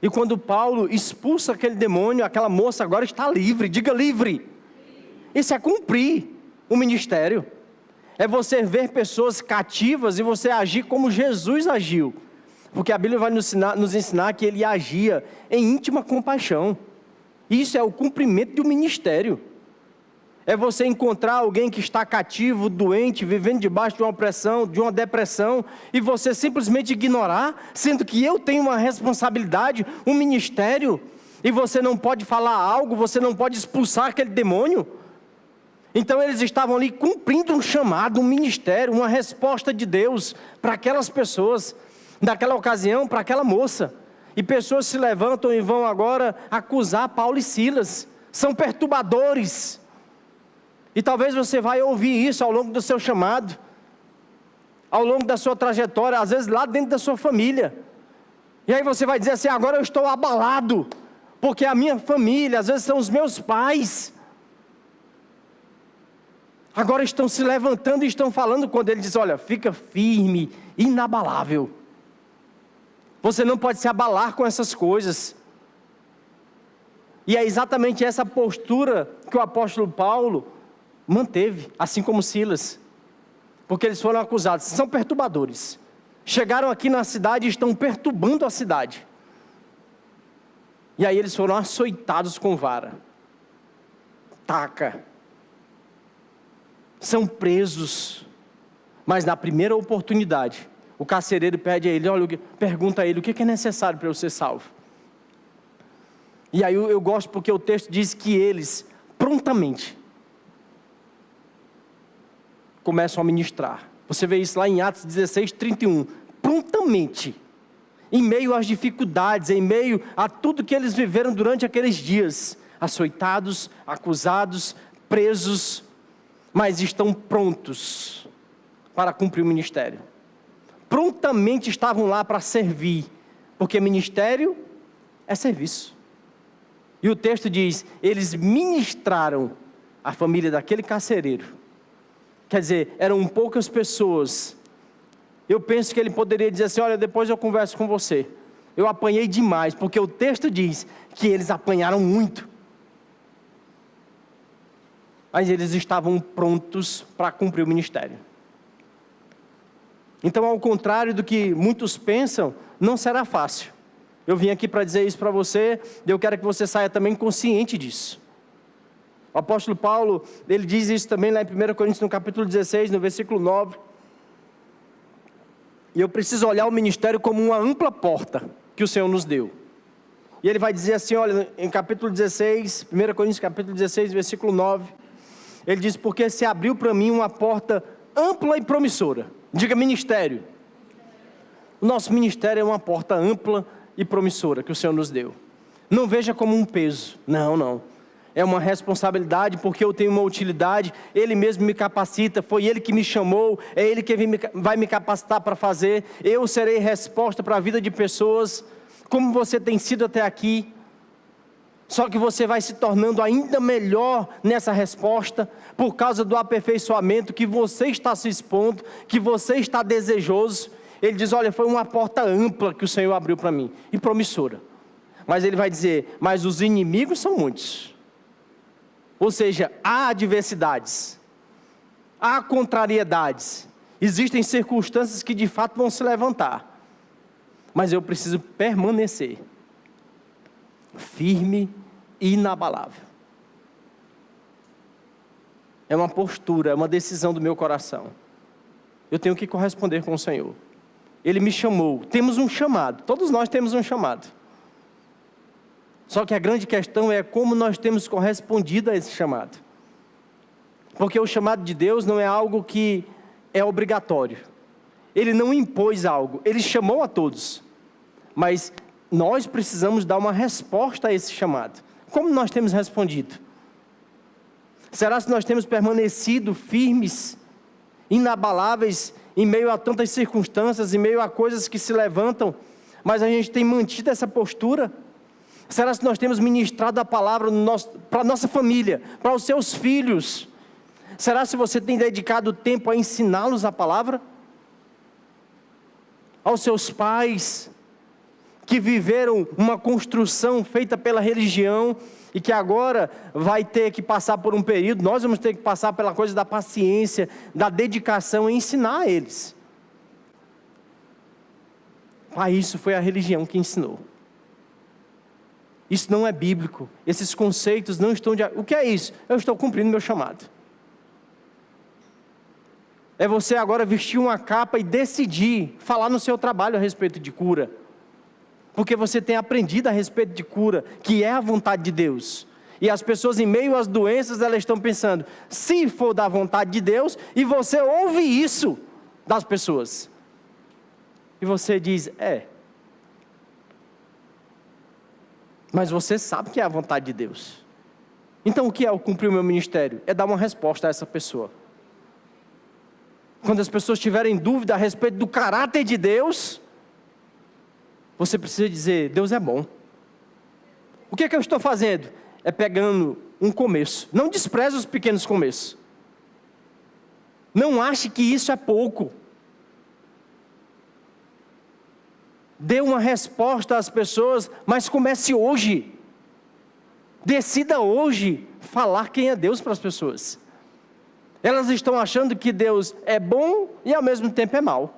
E quando Paulo expulsa aquele demônio, aquela moça agora está livre. Diga: livre. Isso é cumprir o ministério. É você ver pessoas cativas e você agir como Jesus agiu. Porque a Bíblia vai nos ensinar que Ele agia em íntima compaixão. Isso é o cumprimento do ministério. É você encontrar alguém que está cativo, doente, vivendo debaixo de uma opressão, de uma depressão, e você simplesmente ignorar, sendo que eu tenho uma responsabilidade, um ministério, e você não pode falar algo, você não pode expulsar aquele demônio. Então eles estavam ali cumprindo um chamado, um ministério, uma resposta de Deus para aquelas pessoas, naquela ocasião, para aquela moça. E pessoas se levantam e vão agora acusar Paulo e Silas, são perturbadores. E talvez você vai ouvir isso ao longo do seu chamado, ao longo da sua trajetória, às vezes lá dentro da sua família. E aí você vai dizer assim: agora eu estou abalado, porque a minha família, às vezes são os meus pais, agora estão se levantando e estão falando, quando ele diz: olha, fica firme, inabalável. Você não pode se abalar com essas coisas. E é exatamente essa postura que o apóstolo Paulo manteve, assim como Silas. Porque eles foram acusados, são perturbadores. Chegaram aqui na cidade e estão perturbando a cidade. E aí eles foram açoitados com vara, taca. São presos. Mas na primeira oportunidade, o carcereiro pede a ele, pergunta a ele, o que é necessário para eu ser salvo? E aí eu gosto porque o texto diz que eles, prontamente, começam a ministrar. Você vê isso lá em Atos 16, 31. Prontamente, em meio às dificuldades, em meio a tudo que eles viveram durante aqueles dias, açoitados, acusados, presos, mas estão prontos para cumprir o ministério. Prontamente estavam lá para servir, porque ministério é serviço. E o texto diz, eles ministraram a família daquele carcereiro. Quer dizer, eram poucas pessoas. Eu penso que ele poderia dizer assim, olha, depois eu converso com você. Eu apanhei demais, porque o texto diz que eles apanharam muito. Mas eles estavam prontos para cumprir o ministério. Então, ao contrário do que muitos pensam, não será fácil. Eu vim aqui para dizer isso para você, e eu quero que você saia também consciente disso. O apóstolo Paulo, ele diz isso também lá em 1 Coríntios, no capítulo 16, no versículo 9. E eu preciso olhar o ministério como uma ampla porta que o Senhor nos deu. E ele vai dizer assim, olha, em capítulo 16, 1 Coríntios capítulo 16, versículo 9. Ele diz, porque se abriu para mim uma porta ampla e promissora. Diga ministério. O nosso ministério é uma porta ampla e promissora que o Senhor nos deu. Não veja como um peso. Não. É uma responsabilidade, porque eu tenho uma utilidade. Ele mesmo me capacita. Foi Ele que me chamou. É Ele que vai me capacitar para fazer. Eu serei resposta para a vida de pessoas, como você tem sido até aqui. Só que você vai se tornando ainda melhor nessa resposta, por causa do aperfeiçoamento que você está se expondo, que você está desejoso. Ele diz, olha, foi uma porta ampla que o Senhor abriu para mim, e promissora. Mas ele vai dizer, mas os inimigos são muitos. Ou seja, há adversidades, há contrariedades, existem circunstâncias que de fato vão se levantar. Mas eu preciso permanecer firme e inabalável. É uma postura, é uma decisão do meu coração. Eu tenho que corresponder com o Senhor. Ele me chamou, temos um chamado, todos nós temos um chamado. Só que a grande questão é como nós temos correspondido a esse chamado. Porque o chamado de Deus não é algo que é obrigatório. Ele não impôs algo, Ele chamou a todos. Mas nós precisamos dar uma resposta a esse chamado. Como nós temos respondido? Será que nós temos permanecido firmes, inabaláveis, em meio a tantas circunstâncias, em meio a coisas que se levantam, mas a gente tem mantido essa postura? Será que nós temos ministrado a palavra para a nossa família, para os seus filhos? Será se você tem dedicado tempo a ensiná-los a palavra? Aos seus pais, que viveram uma construção feita pela religião, e que agora vai ter que passar por um período, nós vamos ter que passar pela coisa da paciência, da dedicação, e ensinar a eles. Pai, isso foi a religião que ensinou. Isso não é bíblico, esses conceitos não estão de... O que é isso? Eu estou cumprindo meu chamado. É você agora vestir uma capa e decidir falar no seu trabalho a respeito de cura. Porque você tem aprendido a respeito de cura, que é a vontade de Deus. E as pessoas em meio às doenças, elas estão pensando, se for da vontade de Deus, e você ouve isso das pessoas. E você diz, mas você sabe que é a vontade de Deus. Então o que é o cumprir o meu ministério? É dar uma resposta a essa pessoa. Quando as pessoas tiverem dúvida a respeito do caráter de Deus, você precisa dizer, Deus é bom. O que é que eu estou fazendo? É pegando um começo. Não despreze os pequenos começos. Não ache que isso é pouco. Dê uma resposta às pessoas, mas comece hoje. Decida hoje falar quem é Deus para as pessoas. Elas estão achando que Deus é bom e ao mesmo tempo é mau.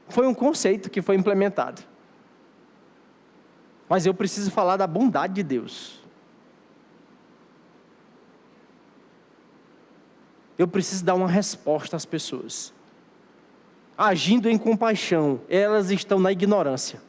Foi um conceito que foi implementado. Mas eu preciso falar da bondade de Deus. Eu preciso dar uma resposta às pessoas. Agindo em compaixão, elas estão na ignorância.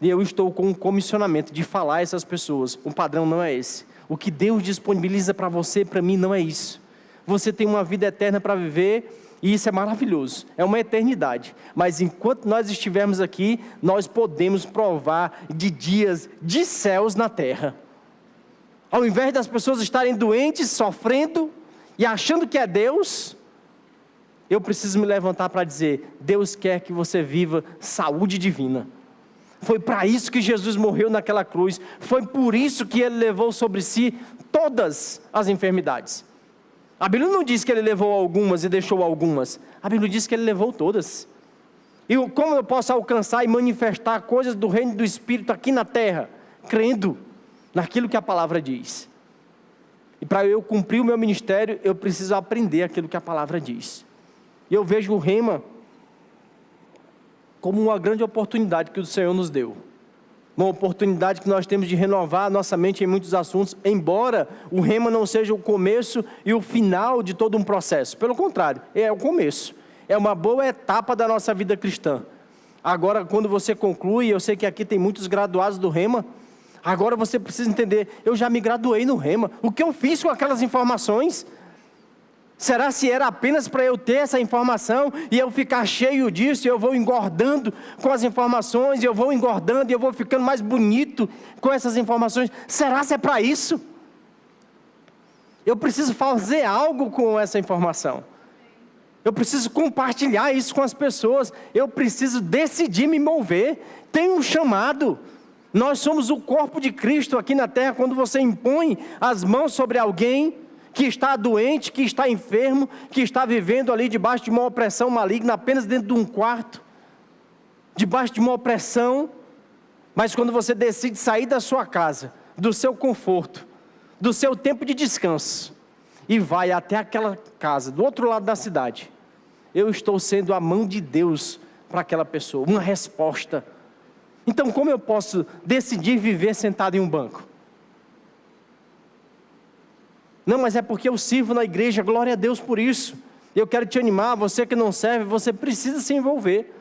E eu estou com um comissionamento de falar a essas pessoas. O padrão não é esse. O que Deus disponibiliza para você, para mim, não é isso. Você tem uma vida eterna para viver, e isso é maravilhoso. É uma eternidade. Mas enquanto nós estivermos aqui, nós podemos provar de dias de céus na terra. Ao invés das pessoas estarem doentes, sofrendo e achando que é Deus, eu preciso me levantar para dizer: Deus quer que você viva saúde divina. Foi para isso que Jesus morreu naquela cruz. Foi por isso que Ele levou sobre si todas as enfermidades. A Bíblia não diz que Ele levou algumas e deixou algumas. A Bíblia diz que Ele levou todas. E como eu posso alcançar e manifestar coisas do reino do Espírito aqui na terra? Crendo naquilo que a palavra diz. E para eu cumprir o meu ministério, eu preciso aprender aquilo que a palavra diz. E eu vejo o Rema como uma grande oportunidade que o Senhor nos deu. Uma oportunidade que nós temos de renovar a nossa mente em muitos assuntos, embora o Rema não seja o começo e o final de todo um processo. Pelo contrário, é o começo. É uma boa etapa da nossa vida cristã. Agora, quando você conclui, eu sei que aqui tem muitos graduados do Rema, agora você precisa entender: eu já me graduei no Rema. O que eu fiz com aquelas informações? Será se era apenas para eu ter essa informação e eu ficar cheio disso, e eu vou engordando com as informações, e eu vou engordando e eu vou ficando mais bonito com essas informações? Será se é para isso? Eu preciso fazer algo com essa informação. Eu preciso compartilhar isso com as pessoas. Eu preciso decidir me mover. Tem um chamado. Nós somos o corpo de Cristo aqui na terra. Quando você impõe as mãos sobre alguém que está doente, que está enfermo, que está vivendo ali debaixo de uma opressão maligna, apenas dentro de um quarto, debaixo de uma opressão, mas quando você decide sair da sua casa, do seu conforto, do seu tempo de descanso, e vai até aquela casa, do outro lado da cidade, eu estou sendo a mão de Deus para aquela pessoa, uma resposta. Então, como eu posso decidir viver sentado em um banco? Não, mas é porque eu sirvo na igreja, glória a Deus por isso. Eu quero te animar, você que não serve, você precisa se envolver.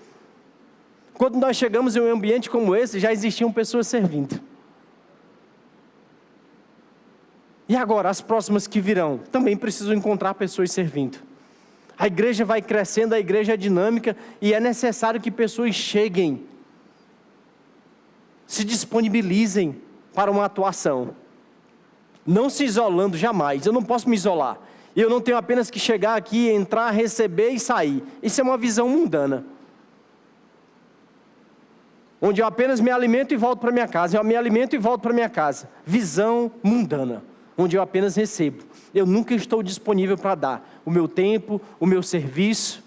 Quando nós chegamos em um ambiente como esse, já existiam pessoas servindo. E agora, as próximas que virão, também precisam encontrar pessoas servindo. A igreja vai crescendo, a igreja é dinâmica, e é necessário que pessoas cheguem, se disponibilizem para uma atuação. Não se isolando jamais. Eu não posso me isolar. Eu não tenho apenas que chegar aqui, entrar, receber e sair. Isso é uma visão mundana. Onde eu apenas me alimento e volto para minha casa. Eu me alimento e volto para minha casa. Visão mundana. Onde eu apenas recebo. Eu nunca estou disponível para dar o meu tempo, o meu serviço,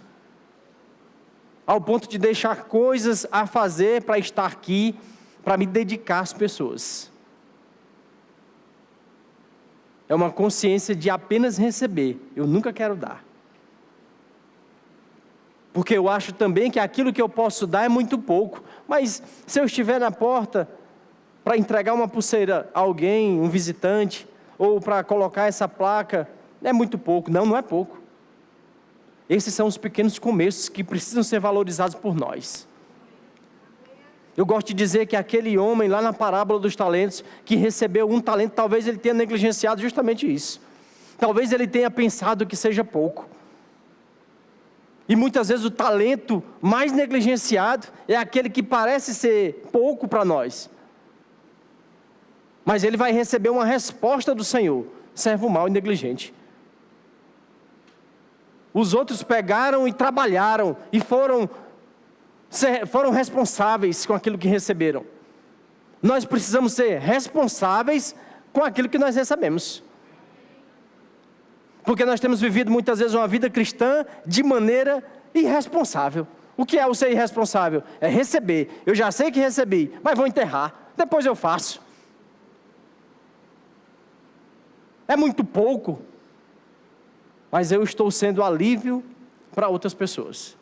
ao ponto de deixar coisas a fazer para estar aqui, para me dedicar às pessoas. É uma consciência de apenas receber. Eu nunca quero dar. Porque eu acho também que aquilo que eu posso dar é muito pouco. Mas se eu estiver na porta para entregar uma pulseira a alguém, um visitante, ou para colocar essa placa, é muito pouco. Não, não é pouco. Esses são os pequenos começos que precisam ser valorizados por nós. Eu gosto de dizer que aquele homem lá na parábola dos talentos, que recebeu um talento, talvez ele tenha negligenciado justamente isso. Talvez ele tenha pensado que seja pouco. E muitas vezes o talento mais negligenciado é aquele que parece ser pouco para nós. Mas ele vai receber uma resposta do Senhor: servo mau e negligente. Os outros pegaram e trabalharam e foram responsáveis com aquilo que receberam. Nós precisamos ser responsáveis com aquilo que nós recebemos. Porque nós temos vivido muitas vezes uma vida cristã de maneira irresponsável. O que é o ser irresponsável? É receber. Eu já sei que recebi, mas vou enterrar. depois eu faço. É muito pouco, mas eu estou sendo alívio para outras pessoas.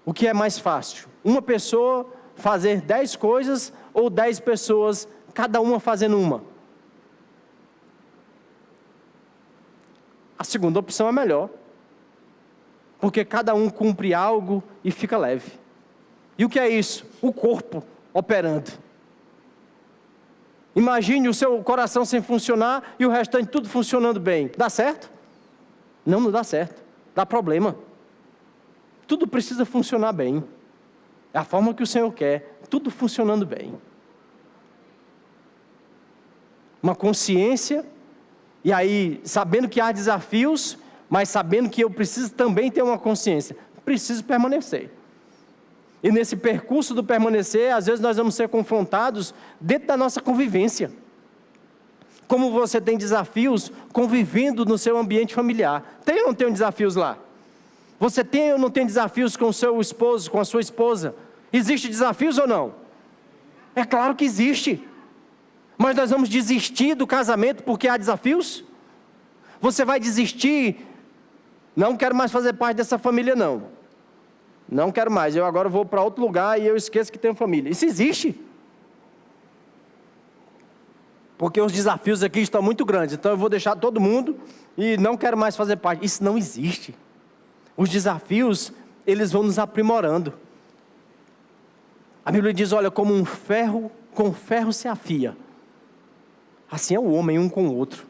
O que é mais fácil? Uma pessoa fazer 10 coisas ou 10 pessoas, cada uma fazendo uma? A segunda opção é melhor, porque cada um cumpre algo e fica leve. E o que é isso? O corpo operando. Imagine o seu coração sem funcionar e o restante tudo funcionando bem. Dá certo? Não dá certo. Dá problema. Tudo precisa funcionar bem. É a forma que o Senhor quer. Tudo funcionando bem. Uma consciência, e aí sabendo que há desafios, mas sabendo que eu preciso também ter uma consciência. Preciso permanecer. E nesse percurso do permanecer, às vezes nós vamos ser confrontados dentro da nossa convivência. Como você tem desafios convivendo no seu ambiente familiar. Tem ou não tem desafios lá? Você tem ou não tem desafios com o seu esposo, com a sua esposa? Existe desafios ou não? É claro que existe. Mas nós vamos desistir do casamento porque há desafios? Você vai desistir? Não quero mais fazer parte dessa família não. Não quero mais, eu agora vou para outro lugar e eu esqueço que tenho família. Isso existe. Porque os desafios aqui estão muito grandes, então eu vou deixar todo mundo e não quero mais fazer parte. Isso não existe. Os desafios, eles vão nos aprimorando. A Bíblia diz, olha, como um ferro, com ferro se afia. Assim é o homem um com o outro.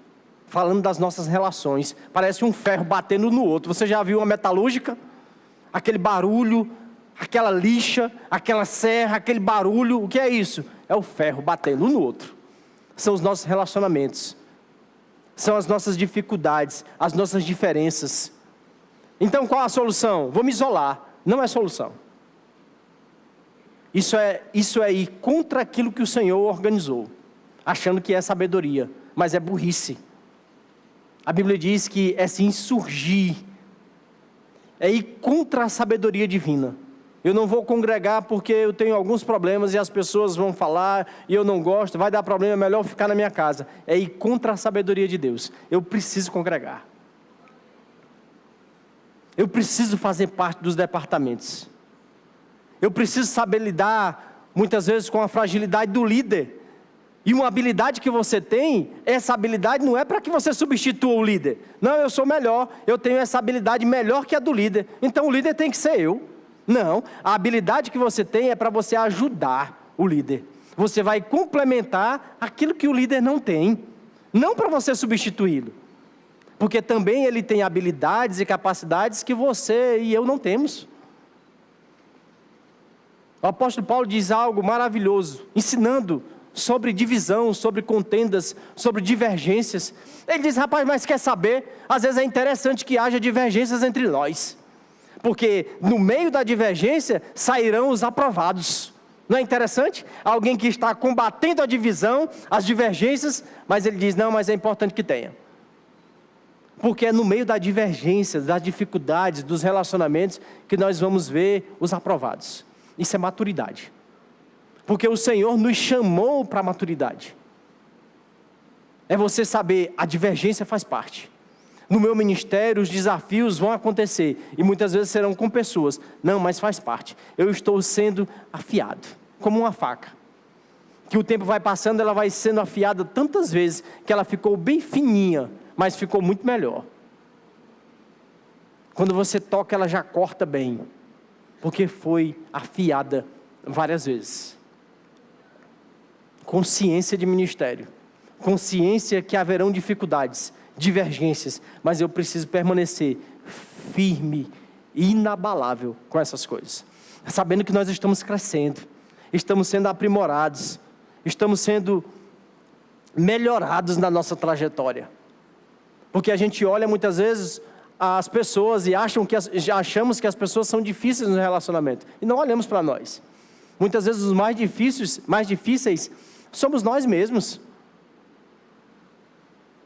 Falando das nossas relações, parece um ferro batendo no outro. Você já viu uma metalúrgica? Aquele barulho, aquela lixa, aquela serra, aquele barulho, o que é isso? É o ferro batendo um no outro. São os nossos relacionamentos, são as nossas dificuldades, as nossas diferenças. Então qual a solução? Vou me isolar. Não é solução. Isso é ir contra aquilo que o Senhor organizou, achando que é sabedoria, mas é burrice. A Bíblia diz que é se insurgir, é ir contra a sabedoria divina. Eu não vou congregar porque eu tenho alguns problemas e as pessoas vão falar e eu não gosto, vai dar problema, é melhor ficar na minha casa. É ir contra a sabedoria de Deus. Eu preciso congregar. Eu preciso fazer parte dos departamentos. Eu preciso saber lidar, muitas vezes, com a fragilidade do líder. E uma habilidade que você tem, essa habilidade não é para que você substitua o líder. Não, eu sou melhor, eu tenho essa habilidade melhor que a do líder. Então o líder tem que ser eu. Não, a habilidade que você tem é para você ajudar o líder. Você vai complementar aquilo que o líder não tem. Não para você substituí-lo. Porque também ele tem habilidades e capacidades que você e eu não temos. O apóstolo Paulo diz algo maravilhoso, ensinando sobre divisão, sobre contendas, sobre divergências. Ele diz, rapaz, mas quer saber? Às vezes é interessante que haja divergências entre nós. Porque no meio da divergência sairão os aprovados. Não é interessante? Alguém que está combatendo a divisão, as divergências, mas ele diz, não, mas é importante que tenha. Porque é no meio da divergência, das dificuldades, dos relacionamentos, que nós vamos ver os aprovados. Isso é maturidade. Porque o Senhor nos chamou para a maturidade. É você saber, a divergência faz parte. No meu ministério, os desafios vão acontecer. E muitas vezes serão com pessoas. Não, mas faz parte. Eu estou sendo afiado, como uma faca. Que o tempo vai passando, ela vai sendo afiada tantas vezes, que ela ficou bem fininha, mas ficou muito melhor. Quando você toca, ela já corta bem. Porque foi afiada várias vezes. Consciência de ministério, consciência que haverão dificuldades, divergências, mas eu preciso permanecer firme, inabalável com essas coisas, sabendo que nós estamos crescendo, estamos sendo aprimorados, estamos sendo melhorados na nossa trajetória, porque a gente olha muitas vezes as pessoas e achamos que as pessoas são difíceis no relacionamento, e não olhamos para nós. Muitas vezes os mais difíceis somos nós mesmos,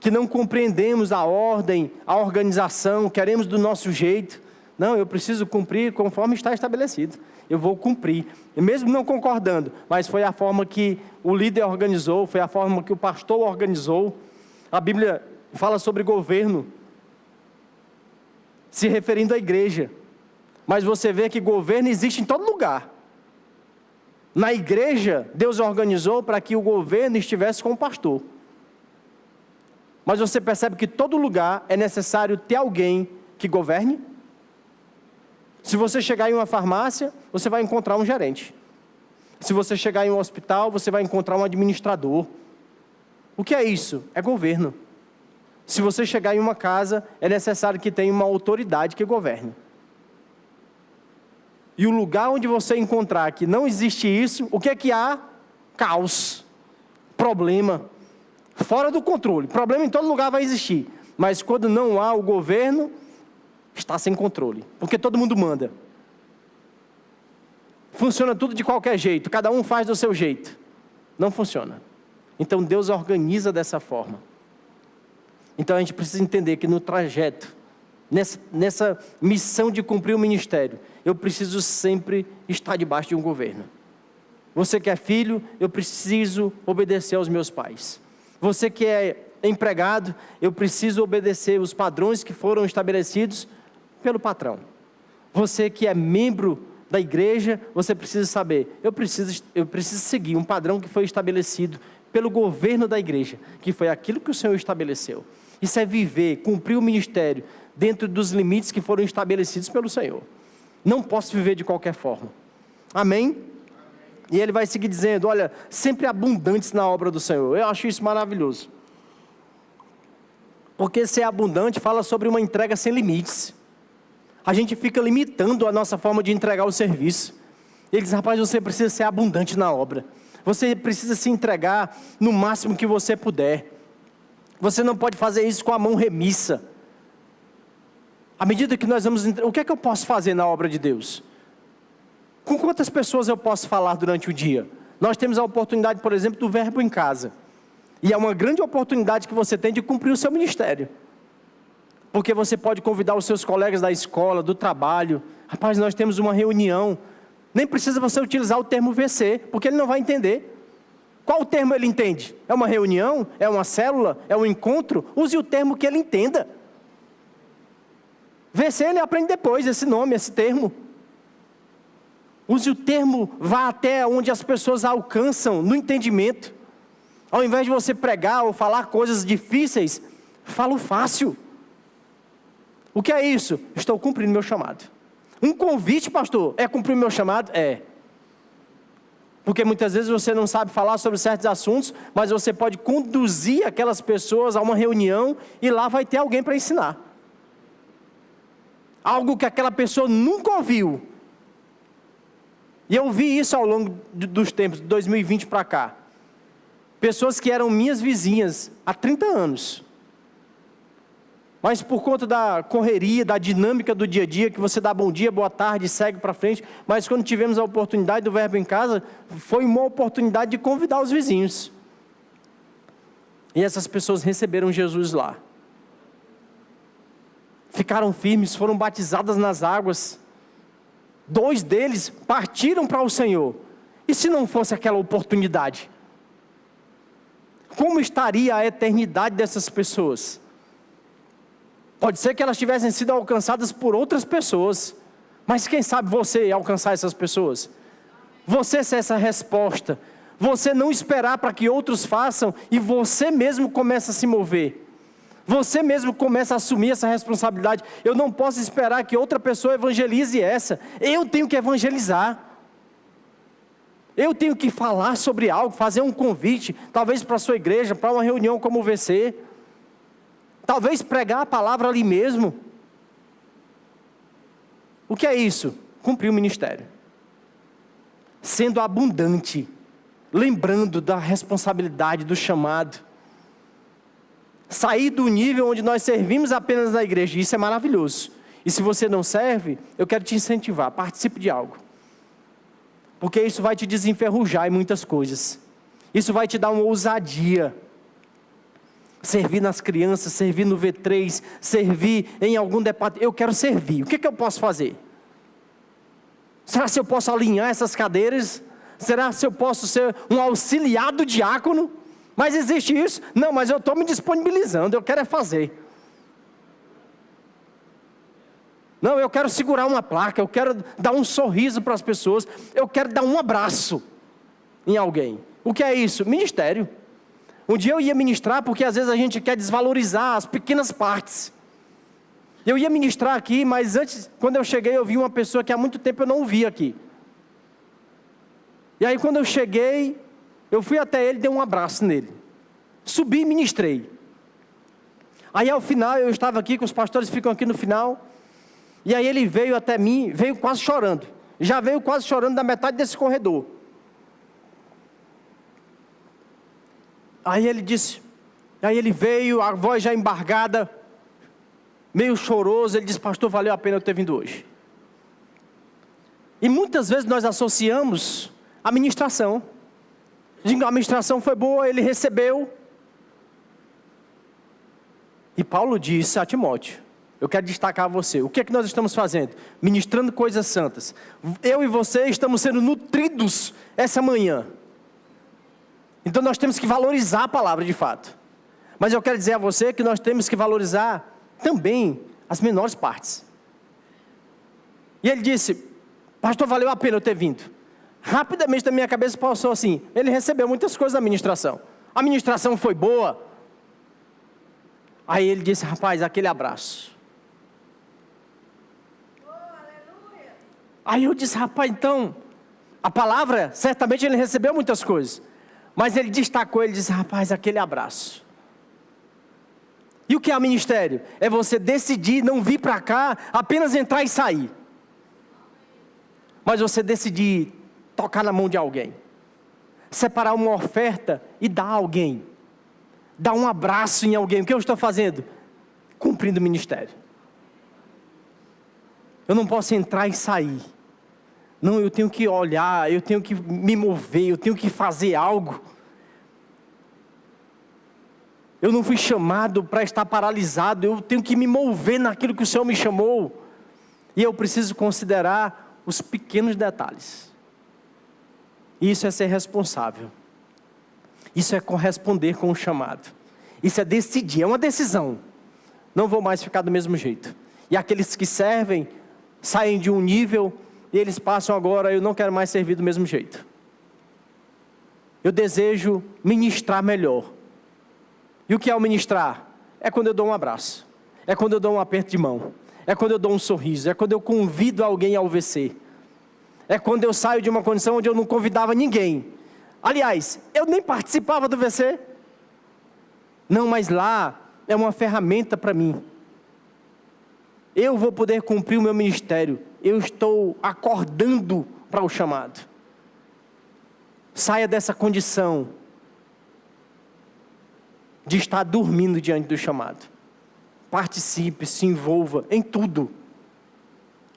que não compreendemos a ordem, a organização, queremos do nosso jeito, Não, eu preciso cumprir conforme está estabelecido. Eu vou cumprir, mesmo não concordando, mas foi a forma que o líder organizou, foi a forma que o pastor organizou. A Bíblia fala sobre governo, se referindo à igreja. Mas você vê que governo existe em todo lugar. Na igreja, Deus organizou para que o governo estivesse com o pastor. Mas você percebe que todo lugar é necessário ter alguém que governe? Se você chegar em uma farmácia, você vai encontrar um gerente. Se você chegar em um hospital, você vai encontrar um administrador. O que é isso? É governo. Se você chegar em uma casa, é necessário que tenha uma autoridade que governe. E o lugar onde você encontrar que não existe isso, o que é que há? Caos, problema, fora do controle. Problema em todo lugar vai existir. Mas quando não há o governo, está sem controle, porque todo mundo manda. Funciona tudo de qualquer jeito, cada um faz do seu jeito. Não funciona. Então Deus organiza dessa forma. Então a gente precisa entender que no trajeto, nessa missão de cumprir o ministério, eu preciso sempre estar debaixo de um governo. Você que é filho, eu preciso obedecer aos meus pais. Você que é empregado, eu preciso obedecer os padrões que foram estabelecidos pelo patrão. Você que é membro da igreja, você precisa saber, eu preciso seguir um padrão que foi estabelecido pelo governo da igreja, que foi aquilo que o Senhor estabeleceu. Isso é viver, cumprir o ministério dentro dos limites que foram estabelecidos pelo Senhor. Não posso viver de qualquer forma. Amém? E ele vai seguir dizendo, olha, sempre abundantes na obra do Senhor. Eu acho isso maravilhoso. Porque ser abundante fala sobre uma entrega sem limites. A gente fica limitando a nossa forma de entregar o serviço. Ele diz, rapaz, você precisa ser abundante na obra. Você precisa se entregar no máximo que você puder. Você não pode fazer isso com a mão remissa. À medida que nós vamos... O que é que eu posso fazer na obra de Deus? Com quantas pessoas eu posso falar durante o dia? Nós temos a oportunidade, por exemplo, do Verbo em Casa. E é uma grande oportunidade que você tem de cumprir o seu ministério. Porque você pode convidar os seus colegas da escola, do trabalho. Rapaz, nós temos uma reunião. Nem precisa você utilizar o termo VC, porque ele não vai entender. Qual o termo ele entende? É uma reunião? É uma célula? É um encontro? Use o termo que ele entenda. VC ele aprende depois, esse nome, esse termo. Use o termo, vá até onde as pessoas alcançam no entendimento. Ao invés de você pregar ou falar coisas difíceis, fala o fácil. O que é isso? Estou cumprindo meu chamado. Um convite, pastor, é cumprir o meu chamado? É. Porque muitas vezes você não sabe falar sobre certos assuntos, mas você pode conduzir aquelas pessoas a uma reunião e lá vai ter alguém para ensinar. Algo que aquela pessoa nunca ouviu. E eu vi isso ao longo dos tempos, de 2020 para cá. Pessoas que eram minhas vizinhas há 30 anos. Mas por conta da correria, da dinâmica do dia a dia, que você dá bom dia, boa tarde, segue para frente. Mas quando tivemos a oportunidade do Verbo em Casa, foi uma oportunidade de convidar os vizinhos. E essas pessoas receberam Jesus lá. Ficaram firmes, foram batizadas nas águas. 2 deles partiram para o Senhor. E se não fosse aquela oportunidade? Como estaria a eternidade dessas pessoas? Pode ser que elas tivessem sido alcançadas por outras pessoas. Mas quem sabe você alcançar essas pessoas? Você ser essa resposta. Você não esperar para que outros façam e você mesmo começa a se mover. Você mesmo começa a assumir essa responsabilidade. Eu não posso esperar que outra pessoa evangelize essa. Eu tenho que evangelizar. Eu tenho que falar sobre algo, fazer um convite, talvez para a sua igreja, para uma reunião como o VC. Talvez pregar a palavra ali mesmo. O que é isso? Cumprir o ministério. Sendo abundante, lembrando da responsabilidade, do chamado. Sair do nível onde nós servimos apenas na igreja, isso é maravilhoso. E se você não serve, eu quero te incentivar, participe de algo. Porque isso vai te desenferrujar em muitas coisas. Isso vai te dar uma ousadia. servir nas crianças, servir no V3, servir em algum departamento. Eu quero servir. O que eu posso fazer? Será se eu posso alinhar essas cadeiras? Será se eu posso ser um auxiliar do diácono? Mas existe isso? Não, mas eu estou me disponibilizando, eu quero é fazer. Não, eu quero segurar uma placa, eu quero dar um sorriso para as pessoas, eu quero dar um abraço em alguém. O que é isso? Ministério. Um dia eu ia ministrar, porque às vezes a gente quer desvalorizar as pequenas partes. Eu ia ministrar aqui, mas antes, quando eu cheguei, eu vi uma pessoa que há muito tempo eu não via aqui. E aí quando eu cheguei, eu fui até ele e dei um abraço nele. Subi e ministrei. Aí ao final, eu estava aqui, que os pastores ficam aqui no final. E aí ele veio até mim, veio quase chorando. Já veio quase chorando da metade desse corredor. Aí ele disse, aí ele veio, a voz já embargada, meio choroso, ele disse, pastor, valeu a pena eu ter vindo hoje. E muitas vezes nós associamos a ministração. A ministração foi boa, ele recebeu. E Paulo disse a Timóteo, eu quero destacar a você, o que é que nós estamos fazendo? Ministrando coisas santas. Eu e você estamos sendo nutridos essa manhã. Então nós temos que valorizar a palavra de fato. Mas eu quero dizer a você que nós temos que valorizar também as menores partes. E ele disse, pastor, valeu a pena eu ter vindo. Rapidamente na minha cabeça passou assim, ele recebeu muitas coisas da ministração. A ministração foi boa. Aí ele disse, rapaz, aquele abraço. Aí eu disse, rapaz, então, a palavra, certamente ele recebeu muitas coisas. Mas ele destacou, ele disse, rapaz, aquele abraço. E o que é o ministério? É você decidir não vir para cá, apenas entrar e sair. Mas você decidir tocar na mão de alguém. Separar uma oferta e dar a alguém. Dar um abraço em alguém. O que eu estou fazendo? Cumprindo o ministério. Eu não posso entrar e sair. Não, eu tenho que olhar, eu tenho que me mover, eu tenho que fazer algo. Eu não fui chamado para estar paralisado, eu tenho que me mover naquilo que o Senhor me chamou. E eu preciso considerar os pequenos detalhes. Isso é ser responsável. Isso é corresponder com o chamado. Isso é decidir, é uma decisão. Não vou mais ficar do mesmo jeito. E aqueles que servem, saem de um nível e eles passam agora, eu não quero mais servir do mesmo jeito. Eu desejo ministrar melhor. E o que é o ministrar? É quando eu dou um abraço. É quando eu dou um aperto de mão. É quando eu dou um sorriso. É quando eu convido alguém ao VC. É quando eu saio de uma condição onde eu não convidava ninguém. Aliás, eu nem participava do VC. Não, mas lá é uma ferramenta para mim. Eu vou poder cumprir o meu ministério. Eu estou acordando para o chamado. Saia dessa condição de estar dormindo diante do chamado. Participe, se envolva em tudo.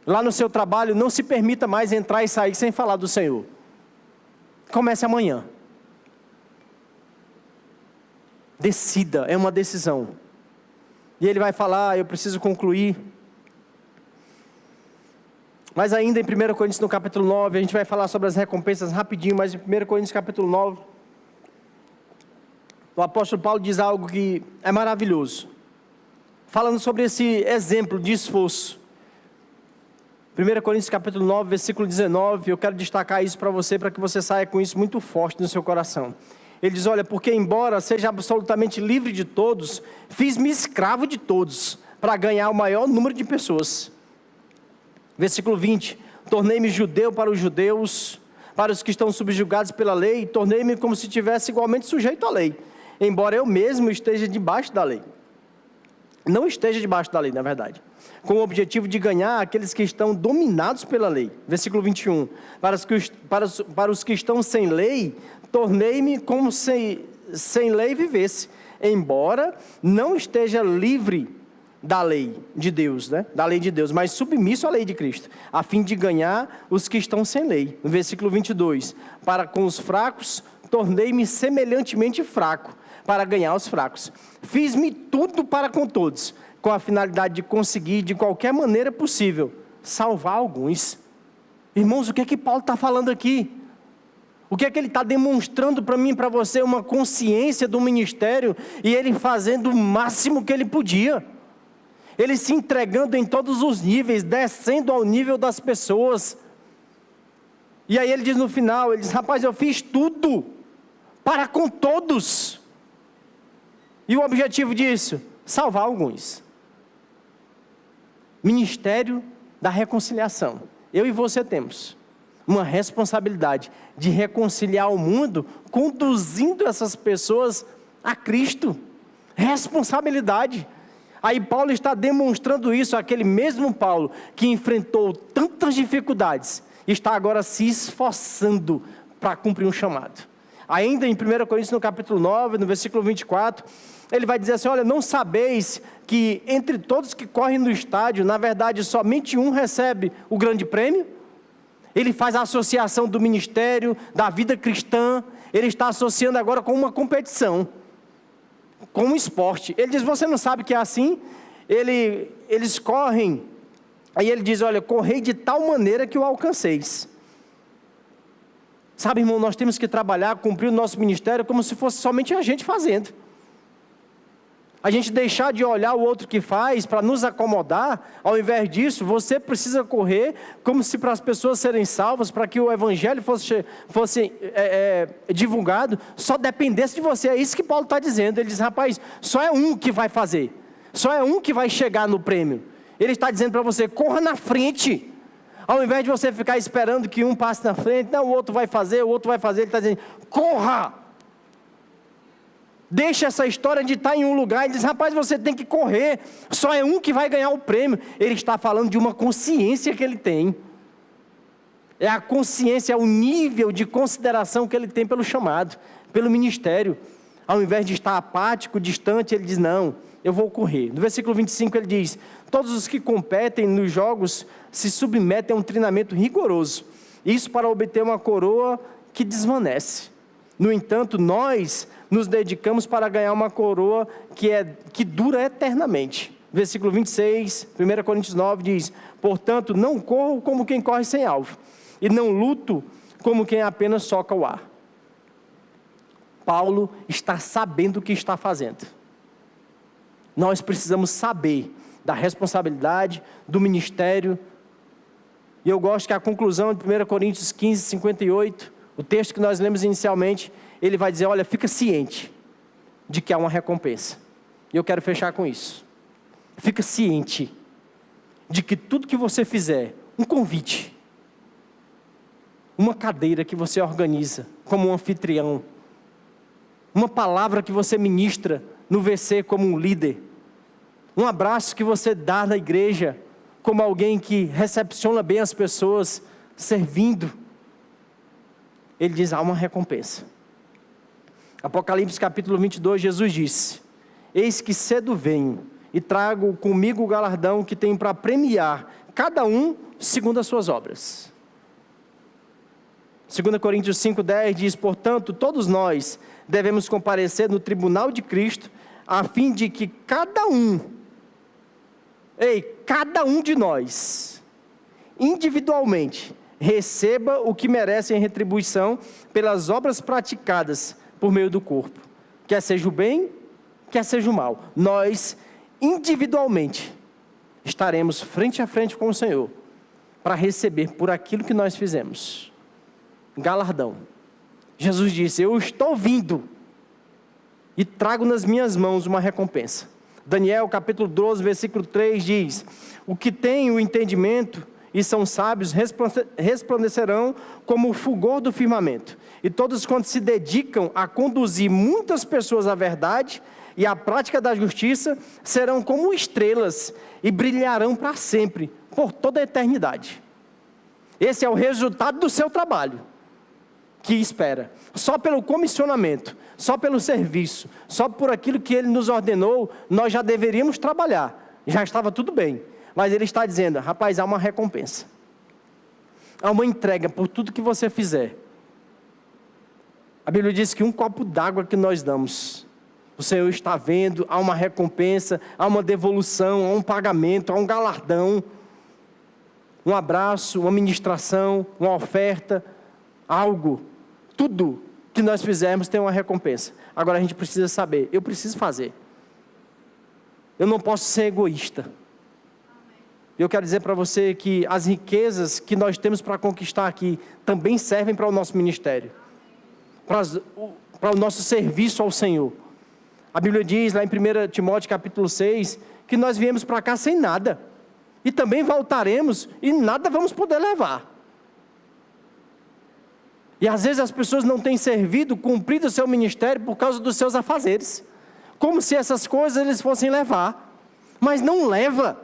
Lá no seu trabalho, não se permita mais entrar e sair sem falar do Senhor. Comece amanhã. Decida, é uma decisão. E ele vai falar, eu preciso concluir. Mas ainda em 1 Coríntios no capítulo 9, a gente vai falar sobre as recompensas rapidinho, mas em 1 Coríntios capítulo 9, o apóstolo Paulo diz algo que é maravilhoso. Falando sobre esse exemplo de esforço. 1 Coríntios capítulo 9, versículo 19, eu quero destacar isso para você, para que você saia com isso muito forte no seu coração. Ele diz, olha, porque embora seja absolutamente livre de todos, fiz-me escravo de todos, para ganhar o maior número de pessoas. Versículo 20, tornei-me judeu para os judeus, para os que estão subjugados pela lei, tornei-me como se estivesse igualmente sujeito à lei, embora eu mesmo esteja debaixo da lei. Não esteja debaixo da lei, na verdade. Com o objetivo de ganhar aqueles que estão dominados pela lei. Versículo 21. Para os que estão sem lei, tornei-me como se sem lei vivesse, embora não esteja livre da lei de Deus, né? Da lei de Deus, mas submisso à lei de Cristo, a fim de ganhar os que estão sem lei. No versículo 22. Para com os fracos, tornei-me semelhantemente fraco, para ganhar os fracos. Fiz-me tudo para com todos, com a finalidade de conseguir, de qualquer maneira possível, salvar alguns. Irmãos, o que é que Paulo está falando aqui? O que é que ele está demonstrando para mim e para você? Uma consciência do ministério, e ele fazendo o máximo que ele podia. Ele se entregando em todos os níveis, descendo ao nível das pessoas. E aí ele diz no final, ele diz, rapaz, eu fiz tudo para com todos. E o objetivo disso? Salvar alguns. Ministério da reconciliação. Eu e você temos uma responsabilidade de reconciliar o mundo, conduzindo essas pessoas a Cristo. Responsabilidade. Aí Paulo está demonstrando isso, aquele mesmo Paulo que enfrentou tantas dificuldades, está agora se esforçando para cumprir um chamado. Ainda em 1 Coríntios, no capítulo 9, no versículo 24, ele vai dizer assim, olha, não sabeis que entre todos que correm no estádio, na verdade somente um recebe o grande prêmio? Ele faz a associação do ministério, da vida cristã, ele está associando agora com uma competição, com um esporte. Ele diz, você não sabe que é assim? Eles correm, aí ele diz, olha, correi de tal maneira que o alcanceis. Sabe, irmão, nós temos que trabalhar, cumprir o nosso ministério como se fosse somente a gente fazendo. A gente deixar de olhar o outro que faz para nos acomodar. Ao invés disso, você precisa correr como se para as pessoas serem salvas, para que o evangelho fosse divulgado, só dependesse de você. É isso que Paulo está dizendo. Ele diz, rapaz, só é um que vai fazer, só é um que vai chegar no prêmio. Ele está dizendo para você, corra na frente. Ao invés de você ficar esperando que um passe na frente, não, o outro vai fazer, ele está dizendo, corra. Deixa essa história de estar em um lugar e diz, rapaz, você tem que correr, só é um que vai ganhar o prêmio. Ele está falando de uma consciência que ele tem. É a consciência, é o nível de consideração que ele tem pelo chamado, pelo ministério. Ao invés de estar apático, distante, ele diz, não, eu vou correr. No versículo 25 ele diz, todos os que competem nos jogos se submetem a um treinamento rigoroso. Isso para obter uma coroa que desvanece. No entanto, nós nos dedicamos para ganhar uma coroa que dura eternamente. Versículo 26, 1 Coríntios 9 diz, portanto, não corro como quem corre sem alvo, e não luto como quem apenas soca o ar. Paulo está sabendo o que está fazendo. Nós precisamos saber da responsabilidade, do ministério. E eu gosto que a conclusão de 1 Coríntios 15, 58, o texto que nós lemos inicialmente, ele vai dizer, olha, fica ciente de que há uma recompensa. E eu quero fechar com isso. Fica ciente de que tudo que você fizer, um convite, uma cadeira que você organiza como um anfitrião, uma palavra que você ministra no VC como um líder, um abraço que você dá na igreja como alguém que recepciona bem as pessoas, servindo. Ele diz, há uma recompensa. Apocalipse capítulo 22, Jesus disse, eis que cedo venho e trago comigo o galardão que tenho para premiar cada um segundo as suas obras. 2 Coríntios 5,10 diz, portanto, todos nós devemos comparecer no tribunal de Cristo, a fim de que cada um de nós, individualmente, receba o que merece em retribuição pelas obras praticadas por meio do corpo, quer seja o bem, quer seja o mal. Nós, individualmente, estaremos frente a frente com o Senhor, para receber por aquilo que nós fizemos, galardão. Jesus disse, eu estou vindo, e trago nas minhas mãos uma recompensa. Daniel capítulo 12, versículo 3 diz, o que tem o entendimento e são sábios, resplandecerão como o fulgor do firmamento. E todos quantos se dedicam a conduzir muitas pessoas à verdade e à prática da justiça, serão como estrelas e brilharão para sempre, por toda a eternidade. Esse é o resultado do seu trabalho, que espera. Só pelo comissionamento, só pelo serviço, só por aquilo que Ele nos ordenou, nós já deveríamos trabalhar. Já estava tudo bem. Mas Ele está dizendo, rapaz, há uma recompensa. Há uma entrega por tudo que você fizer. A Bíblia diz que um copo d'água que nós damos O Senhor está vendo, há uma recompensa, há uma devolução, há um pagamento, há um galardão, um abraço, uma ministração, uma oferta, algo. Tudo que nós fizermos tem uma recompensa. Agora a gente precisa saber, eu preciso fazer. Eu não posso ser egoísta. Eu quero dizer para você que as riquezas que nós temos para conquistar aqui também servem para o nosso ministério, para o nosso serviço ao Senhor. A Bíblia diz lá em 1 Timóteo capítulo 6, que nós viemos para cá sem nada. E também voltaremos e nada vamos poder levar. E às vezes as pessoas não têm servido, cumprido o seu ministério por causa dos seus afazeres. Como se essas coisas eles fossem levar. Mas não leva.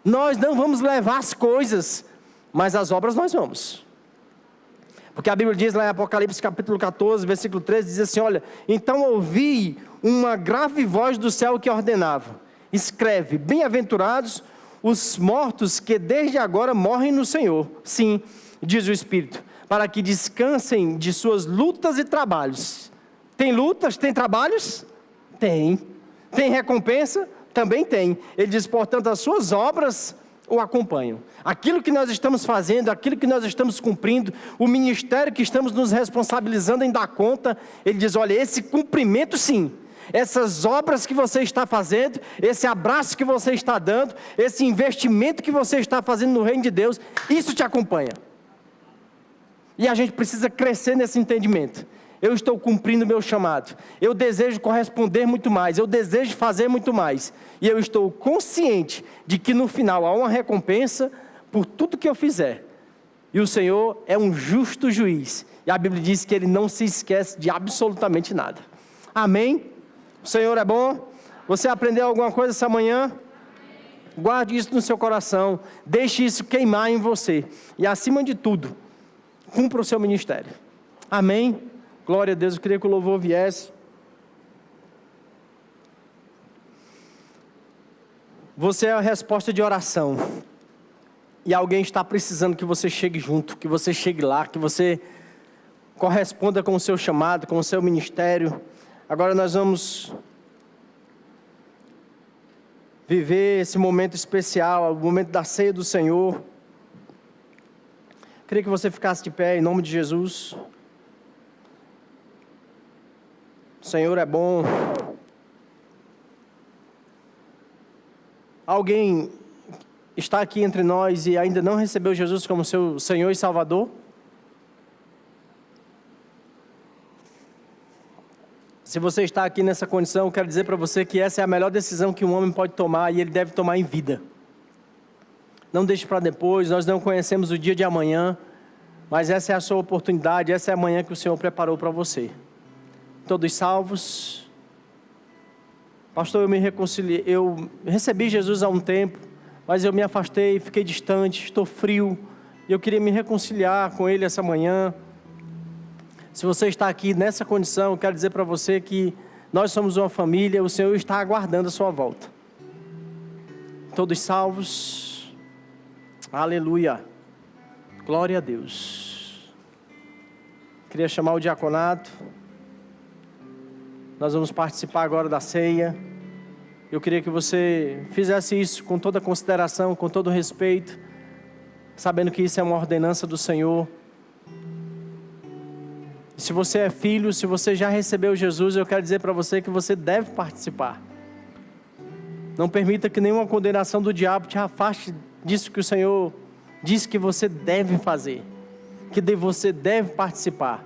Nós não vamos levar as coisas, mas as obras nós vamos. Porque a Bíblia diz lá em Apocalipse capítulo 14, versículo 13, diz assim, olha, então ouvi uma grave voz do céu que ordenava, escreve, bem-aventurados os mortos que desde agora morrem no Senhor. Sim, diz o Espírito, para que descansem de suas lutas e trabalhos. Tem lutas, tem trabalhos? Tem. Tem recompensa? Também tem. Ele diz, portanto, as suas obras o acompanham. Aquilo que nós estamos fazendo, aquilo que nós estamos cumprindo, o ministério que estamos nos responsabilizando em dar conta, ele diz, olha, esse cumprimento sim, essas obras que você está fazendo, esse abraço que você está dando, esse investimento que você está fazendo no reino de Deus, isso te acompanha. E a gente precisa crescer nesse entendimento. Eu estou cumprindo o meu chamado, eu desejo corresponder muito mais, eu desejo fazer muito mais, e eu estou consciente de que no final há uma recompensa por tudo que eu fizer, e o Senhor é um justo juiz, e a Bíblia diz que Ele não se esquece de absolutamente nada. Amém? O Senhor é bom. Você aprendeu alguma coisa essa manhã? Guarde isso no seu coração, deixe isso queimar em você, e acima de tudo, cumpra o seu ministério. Amém? Glória a Deus, eu queria que o louvor viesse. Você é a resposta de oração. E alguém está precisando que você chegue junto, que você chegue lá, que você corresponda com o seu chamado, com o seu ministério. Agora nós vamos viver esse momento especial, o momento da ceia do Senhor. Queria que você ficasse de pé em nome de Jesus. O Senhor é bom. Alguém está aqui entre nós e ainda não recebeu Jesus como seu Senhor e Salvador? Se você está aqui nessa condição, eu quero dizer para você que essa é a melhor decisão que um homem pode tomar e ele deve tomar em vida. Não deixe para depois, nós não conhecemos o dia de amanhã, mas essa é a sua oportunidade, essa é a manhã que o Senhor preparou para você. Todos salvos? Pastor, eu me reconciliei, eu recebi Jesus há um tempo, mas eu me afastei, fiquei distante, estou frio, e eu queria me reconciliar com Ele essa manhã. Se você está aqui nessa condição, eu quero dizer para você que nós somos uma família, o Senhor está aguardando a sua volta. Todos salvos? Aleluia! Glória a Deus! Queria chamar o diaconato. Nós vamos participar agora da ceia. Eu queria que você fizesse isso com toda consideração, com todo respeito, sabendo que isso é uma ordenança do Senhor. E se você é filho, se você já recebeu Jesus, eu quero dizer para você que você deve participar. Não permita que nenhuma condenação do diabo te afaste disso que o Senhor diz que você deve fazer, que você deve participar.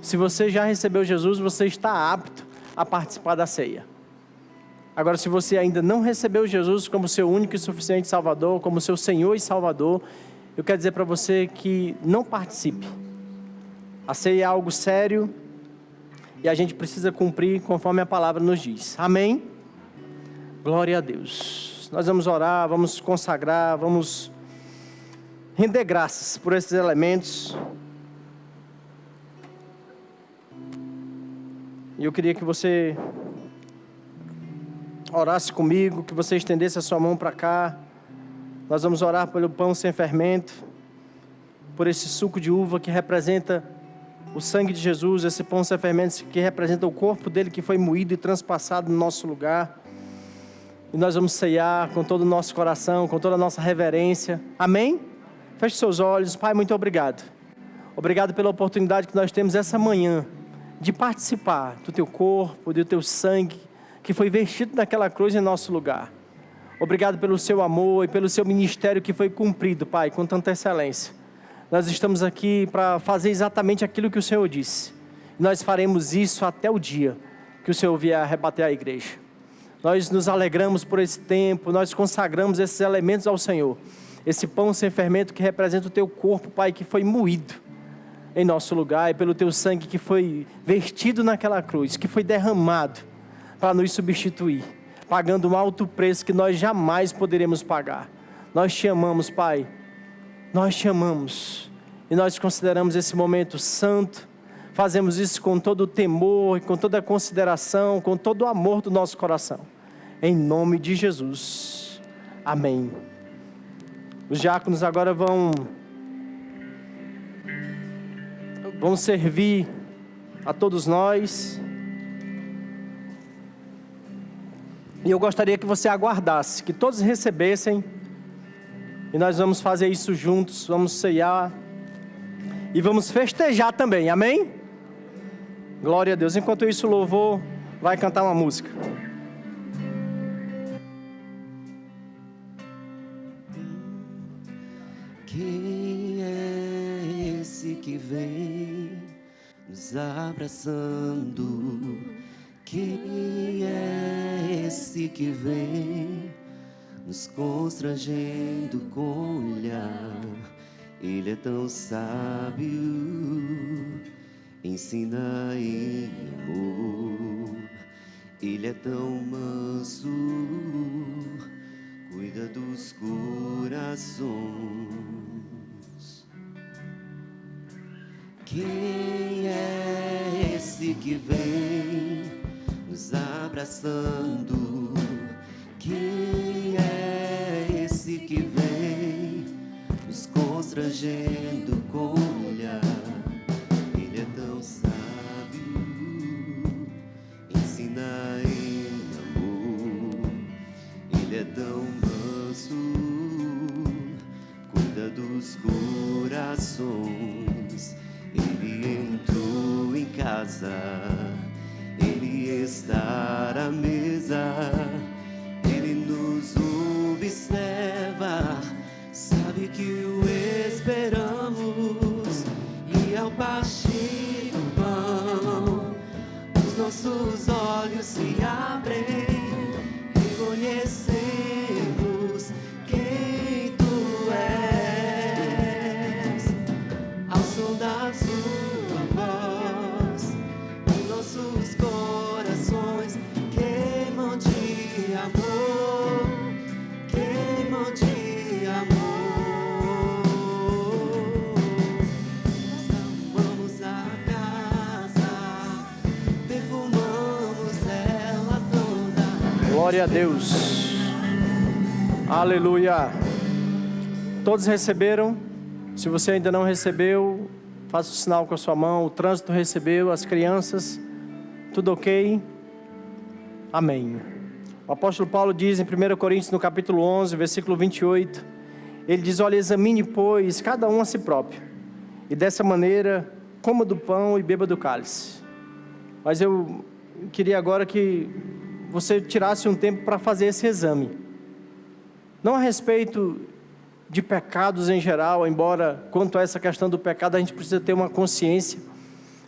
Se você já recebeu Jesus, você está apto a participar da ceia. Agora, se você ainda não recebeu Jesus como seu único e suficiente Salvador, como seu Senhor e Salvador, eu quero dizer para você que não participe. A ceia é algo sério e a gente precisa cumprir conforme a palavra nos diz. Amém? Glória a Deus. Nós vamos orar, vamos consagrar, vamos render graças por esses elementos. E eu queria que você orasse comigo, que você estendesse a sua mão para cá. Nós vamos orar pelo pão sem fermento, por esse suco de uva que representa o sangue de Jesus, esse pão sem fermentos que representa o corpo dele que foi moído e transpassado no nosso lugar. E nós vamos ceiar com todo o nosso coração, com toda a nossa reverência. Amém? Feche seus olhos. Pai, muito obrigado. Obrigado pela oportunidade que nós temos essa manhã de participar do teu corpo, do teu sangue, que foi vertido naquela cruz em nosso lugar. Obrigado pelo seu amor e pelo seu ministério que foi cumprido, Pai, com tanta excelência. Nós estamos aqui para fazer exatamente aquilo que o Senhor disse. Nós faremos isso até o dia que o Senhor vier rebater a igreja. Nós nos alegramos por esse tempo, nós consagramos esses elementos ao Senhor. Esse pão sem fermento que representa o teu corpo, Pai, que foi moído em nosso lugar, e pelo teu sangue que foi vertido naquela cruz, que foi derramado para nos substituir, pagando um alto preço que nós jamais poderemos pagar. Nós te amamos, Pai, nós te amamos, e nós consideramos esse momento santo, fazemos isso com todo o temor, com toda a consideração, com todo o amor do nosso coração, em nome de Jesus, amém. Os diáconos agora vão servir a todos nós. E eu gostaria que você aguardasse, que todos recebessem. E nós vamos fazer isso juntos, vamos ceiar. E vamos festejar também, amém? Glória a Deus. Enquanto isso, o louvor vai cantar uma música. Quem é esse que vem nos abraçando? Quem é esse que vem nos constrangendo com o olhar? Ele é tão sábio, ensina em amor. Ele é tão manso, cuida dos corações. Quem é esse que vem nos abraçando? Quem é esse que vem nos constrangendo com o olhar? Ele é tão sábio, ensina em amor. Ele é tão manso, cuida dos corações. Ele entrou em casa, ele está à mesa, ele nos observa, sabe que o esperamos, e ao partir o pão, os nossos olhos se abrem, reconhecemos quem tu és, ao som da sua voz, os nossos corações queimam de amor, queimam de amor. Nós amamos a casa, perfumamos ela toda. Glória a Deus. Aleluia. Todos receberam? Se você ainda não recebeu, faça o sinal com a sua mão. O trânsito recebeu, as crianças, tudo ok? Amém. O apóstolo Paulo diz em 1 Coríntios, no capítulo 11, versículo 28, ele diz: olha, examine, pois, cada um a si próprio, e dessa maneira coma do pão e beba do cálice. Mas eu queria agora que você tirasse um tempo para fazer esse exame, não a respeito de pecados em geral, embora quanto a essa questão do pecado a gente precisa ter uma consciência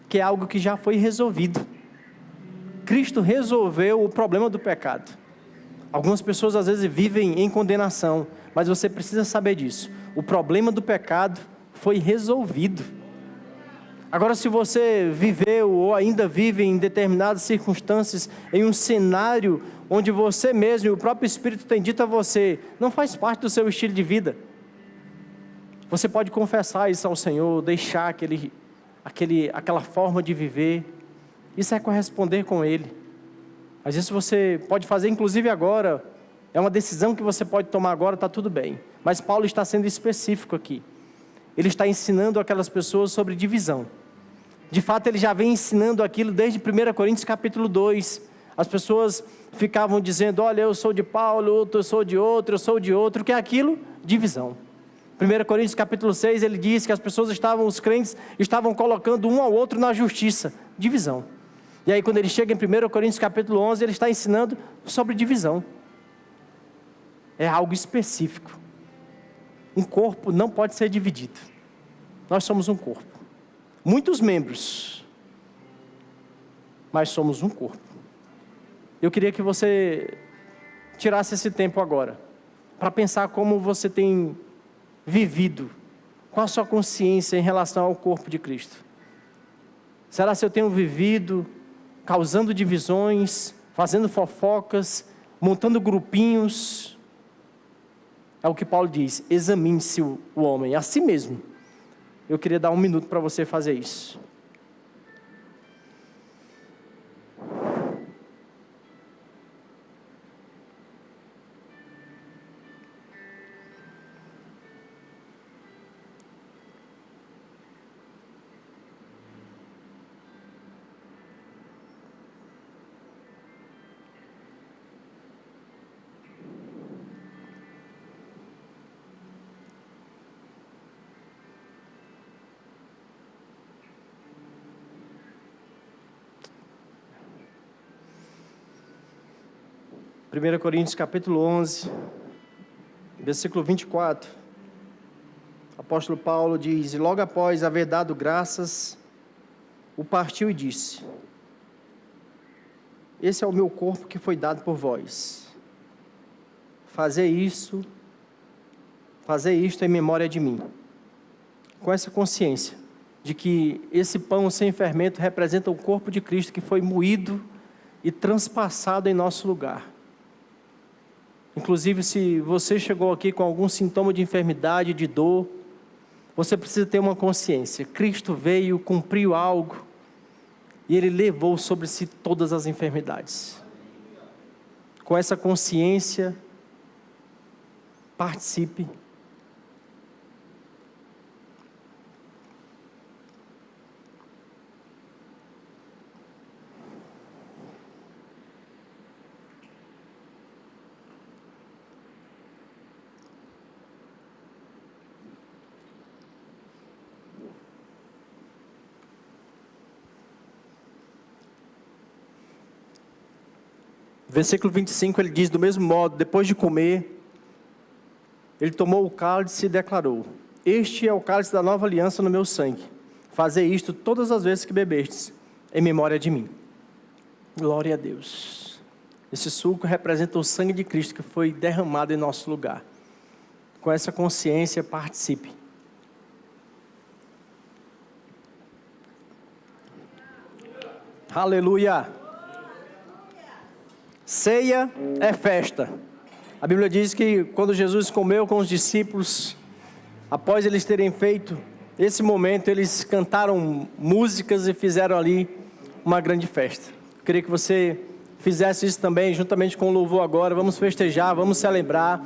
que é algo que já foi resolvido. Cristo resolveu o problema do pecado. Algumas pessoas às vezes vivem em condenação, mas você precisa saber disso. O problema do pecado foi resolvido. Agora, se você viveu ou ainda vive em determinadas circunstâncias, em um cenário onde você mesmo e o próprio Espírito tem dito a você, não faz parte do seu estilo de vida, você pode confessar isso ao Senhor, deixar aquela forma de viver. Isso é corresponder com Ele. Mas isso você pode fazer inclusive agora, é uma decisão que você pode tomar agora, está tudo bem. Mas Paulo está sendo específico aqui. Ele está ensinando aquelas pessoas sobre divisão. De fato, ele já vem ensinando aquilo desde 1 Coríntios capítulo 2. As pessoas ficavam dizendo, olha, eu sou de Paulo, outro eu sou de outro, eu sou de outro. O que é aquilo? Divisão. 1 Coríntios capítulo 6, ele diz que os crentes estavam colocando um ao outro na justiça. Divisão. E aí quando ele chega em 1 Coríntios capítulo 11, ele está ensinando sobre divisão. É algo específico. Um corpo não pode ser dividido. Nós somos um corpo. Muitos membros, mas somos um corpo. Eu queria que você tirasse esse tempo agora, para pensar como você tem vivido, qual a sua consciência em relação ao corpo de Cristo. Será se eu tenho vivido causando divisões, fazendo fofocas, montando grupinhos? É o que Paulo diz, examine-se o homem, a si mesmo. Eu queria dar 1 minuto para você fazer isso. Primeira Coríntios capítulo 11, versículo 24, o apóstolo Paulo diz, e logo após haver dado graças, o partiu e disse, esse é o meu corpo que foi dado por vós, fazei isto em memória de mim, com essa consciência de que esse pão sem fermento representa o corpo de Cristo que foi moído e transpassado em nosso lugar. Inclusive, se você chegou aqui com algum sintoma de enfermidade, de dor, você precisa ter uma consciência. Cristo veio, cumpriu algo, e Ele levou sobre si todas as enfermidades. Com essa consciência, participe. Versículo 25, ele diz, do mesmo modo, depois de comer, ele tomou o cálice e declarou, este é o cálice da nova aliança no meu sangue, fazei isto todas as vezes que bebestes, em memória de mim. Glória a Deus. Esse suco representa o sangue de Cristo que foi derramado em nosso lugar. Com essa consciência, participe. Aleluia. Ceia é festa. A Bíblia diz que quando Jesus comeu com os discípulos, após eles terem feito esse momento, eles cantaram músicas e fizeram ali uma grande festa. Eu queria que você fizesse isso também, juntamente com o louvor agora. Vamos festejar, vamos celebrar.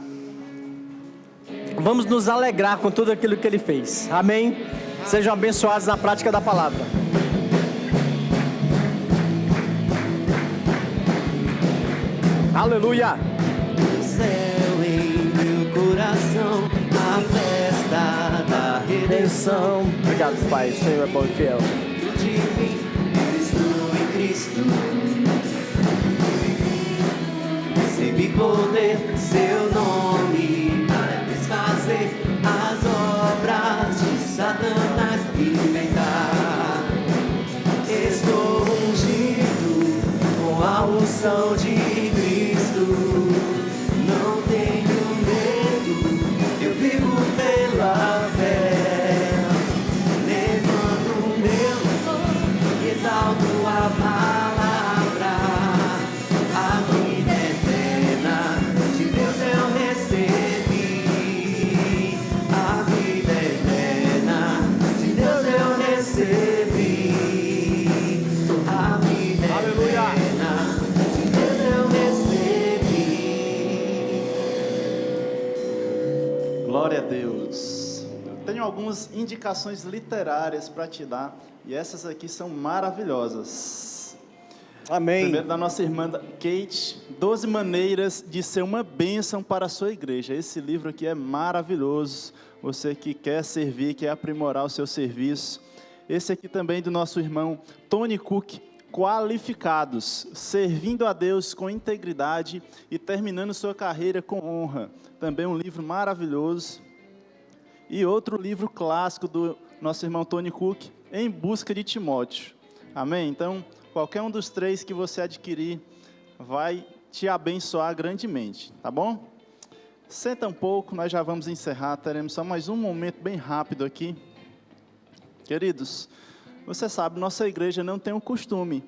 Vamos nos alegrar com tudo aquilo que Ele fez. Amém? Sejam abençoados na prática da palavra. Aleluia! No céu em meu coração, a festa da redenção. Obrigado, Pai, o Senhor é bom e fiel. De mim, estou em Cristo. Recebi poder, seu nome, para desfazer as obras de Satanás e libertar. Estou ungido com a unção de não tenho medo, eu vivo pela fé, levanto o meu nome, exalto a palavra, a vida eterna de Deus eu recebi, a vida eterna de Deus eu recebi, a vida eterna de Deus eu recebi. Glória a Deus. tenho algumas indicações literárias para te dar, e essas aqui são maravilhosas. Amém. Primeiro da nossa irmã Kate, 12 maneiras de ser uma bênção para a sua igreja. Esse livro aqui é maravilhoso, você que quer servir, quer aprimorar o seu serviço. Esse aqui também do nosso irmão Tony Cook, Qualificados, servindo a Deus com integridade e terminando sua carreira com honra. Também um livro maravilhoso. E outro livro clássico do nosso irmão Tony Cook, Em Busca de Timóteo. Amém? Então, qualquer um dos 3 que você adquirir vai te abençoar grandemente, tá bom? Senta um pouco, nós já vamos encerrar, teremos só mais um momento bem rápido aqui. Queridos, você sabe, nossa igreja não tem o costume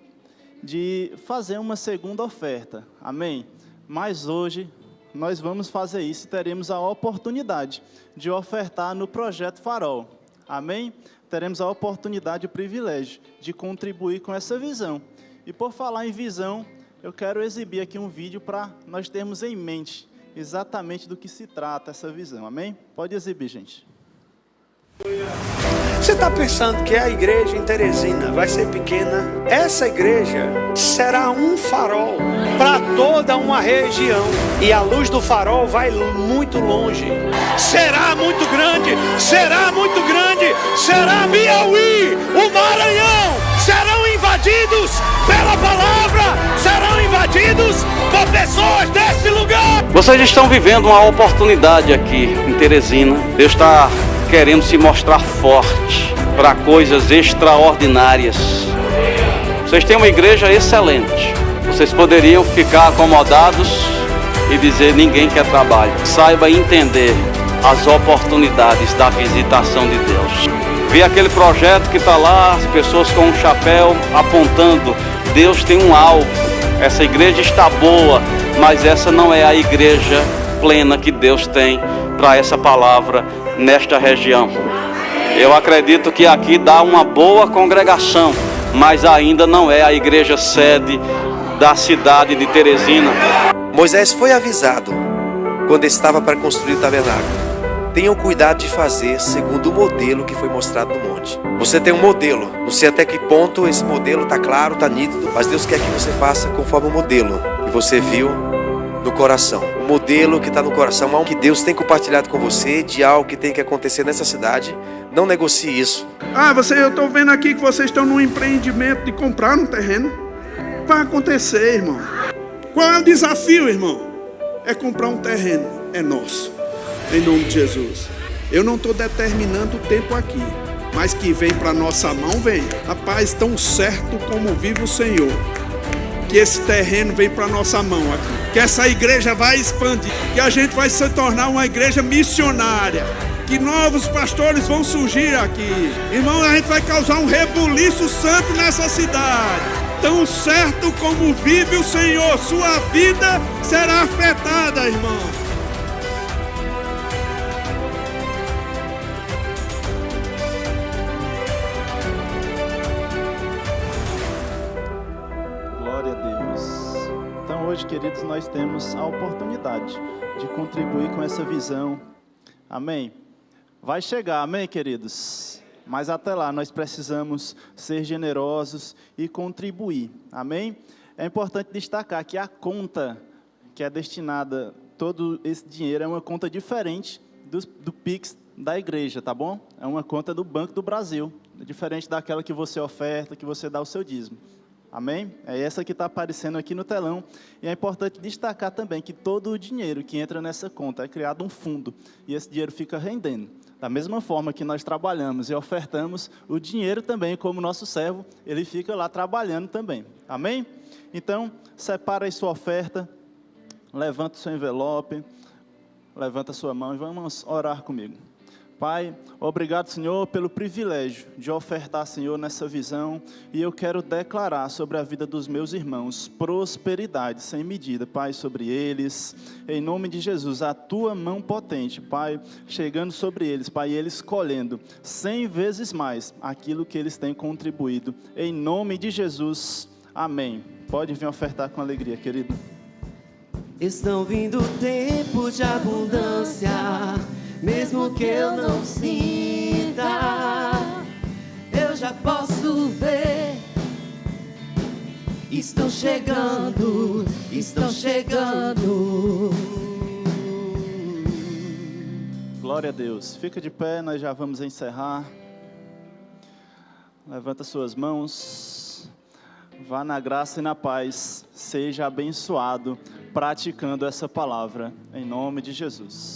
de fazer uma segunda oferta, amém? Mas hoje nós vamos fazer isso e teremos a oportunidade de ofertar no Projeto Farol, amém? Teremos a oportunidade e o privilégio de contribuir com essa visão. E por falar em visão, eu quero exibir aqui um vídeo para nós termos em mente exatamente do que se trata essa visão, amém? Pode exibir, gente. Você está pensando que a igreja em Teresina vai ser pequena? Essa igreja será um farol para toda uma região. E a luz do farol vai muito longe. Será muito grande, será muito grande. Será Piauí, o Maranhão. Serão invadidos pela palavra. Serão invadidos por pessoas desse lugar. Vocês estão vivendo uma oportunidade aqui em Teresina. Deus está querendo se mostrar forte para coisas extraordinárias. Vocês têm uma igreja excelente. Vocês poderiam ficar acomodados e dizer ninguém quer trabalho. Saiba entender as oportunidades da visitação de Deus. Vê aquele projeto que está lá, as pessoas com um chapéu apontando. Deus tem um alvo. Essa igreja está boa, mas essa não é a igreja plena que Deus tem para essa palavra nesta região. Eu acredito que aqui dá uma boa congregação, mas ainda não é a igreja sede da cidade de Teresina. Moisés foi avisado quando estava para construir o tabernáculo. Tenham cuidado de fazer segundo o modelo que foi mostrado no monte. Você tem um modelo, não sei até que ponto esse modelo está claro, está nítido, mas Deus quer que você faça conforme o modelo que você viu no coração. O modelo que está no coração, algo que Deus tem compartilhado com você, de algo que tem que acontecer nessa cidade. Não negocie isso. Eu estou vendo aqui que vocês estão num empreendimento de comprar um terreno. Vai acontecer, irmão. Qual é o desafio, irmão? É comprar um terreno. É nosso. Em nome de Jesus. Eu não estou determinando o tempo aqui, mas que vem para nossa mão, vem. Rapaz, tão certo como vive o Senhor, que esse terreno vem para nossa mão aqui, que essa igreja vai expandir, que a gente vai se tornar uma igreja missionária, que novos pastores vão surgir aqui. Irmão, a gente vai causar um rebuliço santo nessa cidade. Tão certo como vive o Senhor, sua vida será afetada, irmão. Hoje, queridos, nós temos a oportunidade de contribuir com essa visão, amém? Vai chegar, amém, queridos? Mas até lá nós precisamos ser generosos e contribuir, amém? É importante destacar que a conta que é destinada, todo esse dinheiro é uma conta diferente do Pix da igreja, tá bom? É uma conta do Banco do Brasil, diferente daquela que você oferta, que você dá o seu dízimo. Amém? É essa que está aparecendo aqui no telão. E é importante destacar também que todo o dinheiro que entra nessa conta é criado um fundo. E esse dinheiro fica rendendo. Da mesma forma que nós trabalhamos e ofertamos, o dinheiro também, como nosso servo, ele fica lá trabalhando também. Amém? Então, separa aí sua oferta, levanta o seu envelope, levanta a sua mão e vamos orar comigo. Pai, obrigado, Senhor, pelo privilégio de ofertar, Senhor, nessa visão. E eu quero declarar sobre a vida dos meus irmãos prosperidade sem medida, Pai, sobre eles. Em nome de Jesus, a Tua mão potente, Pai, chegando sobre eles, Pai, e eles colhendo 100 vezes mais aquilo que eles têm contribuído. Em nome de Jesus, amém. Pode vir ofertar com alegria, querido. Estão vindo tempos de abundância. mesmo que eu não sinta, eu já posso ver. Estão chegando, estão chegando. Glória a Deus. Fica de pé, nós já vamos encerrar. Levanta suas mãos. Vá na graça e na paz. Seja abençoado praticando essa palavra. Em nome de Jesus.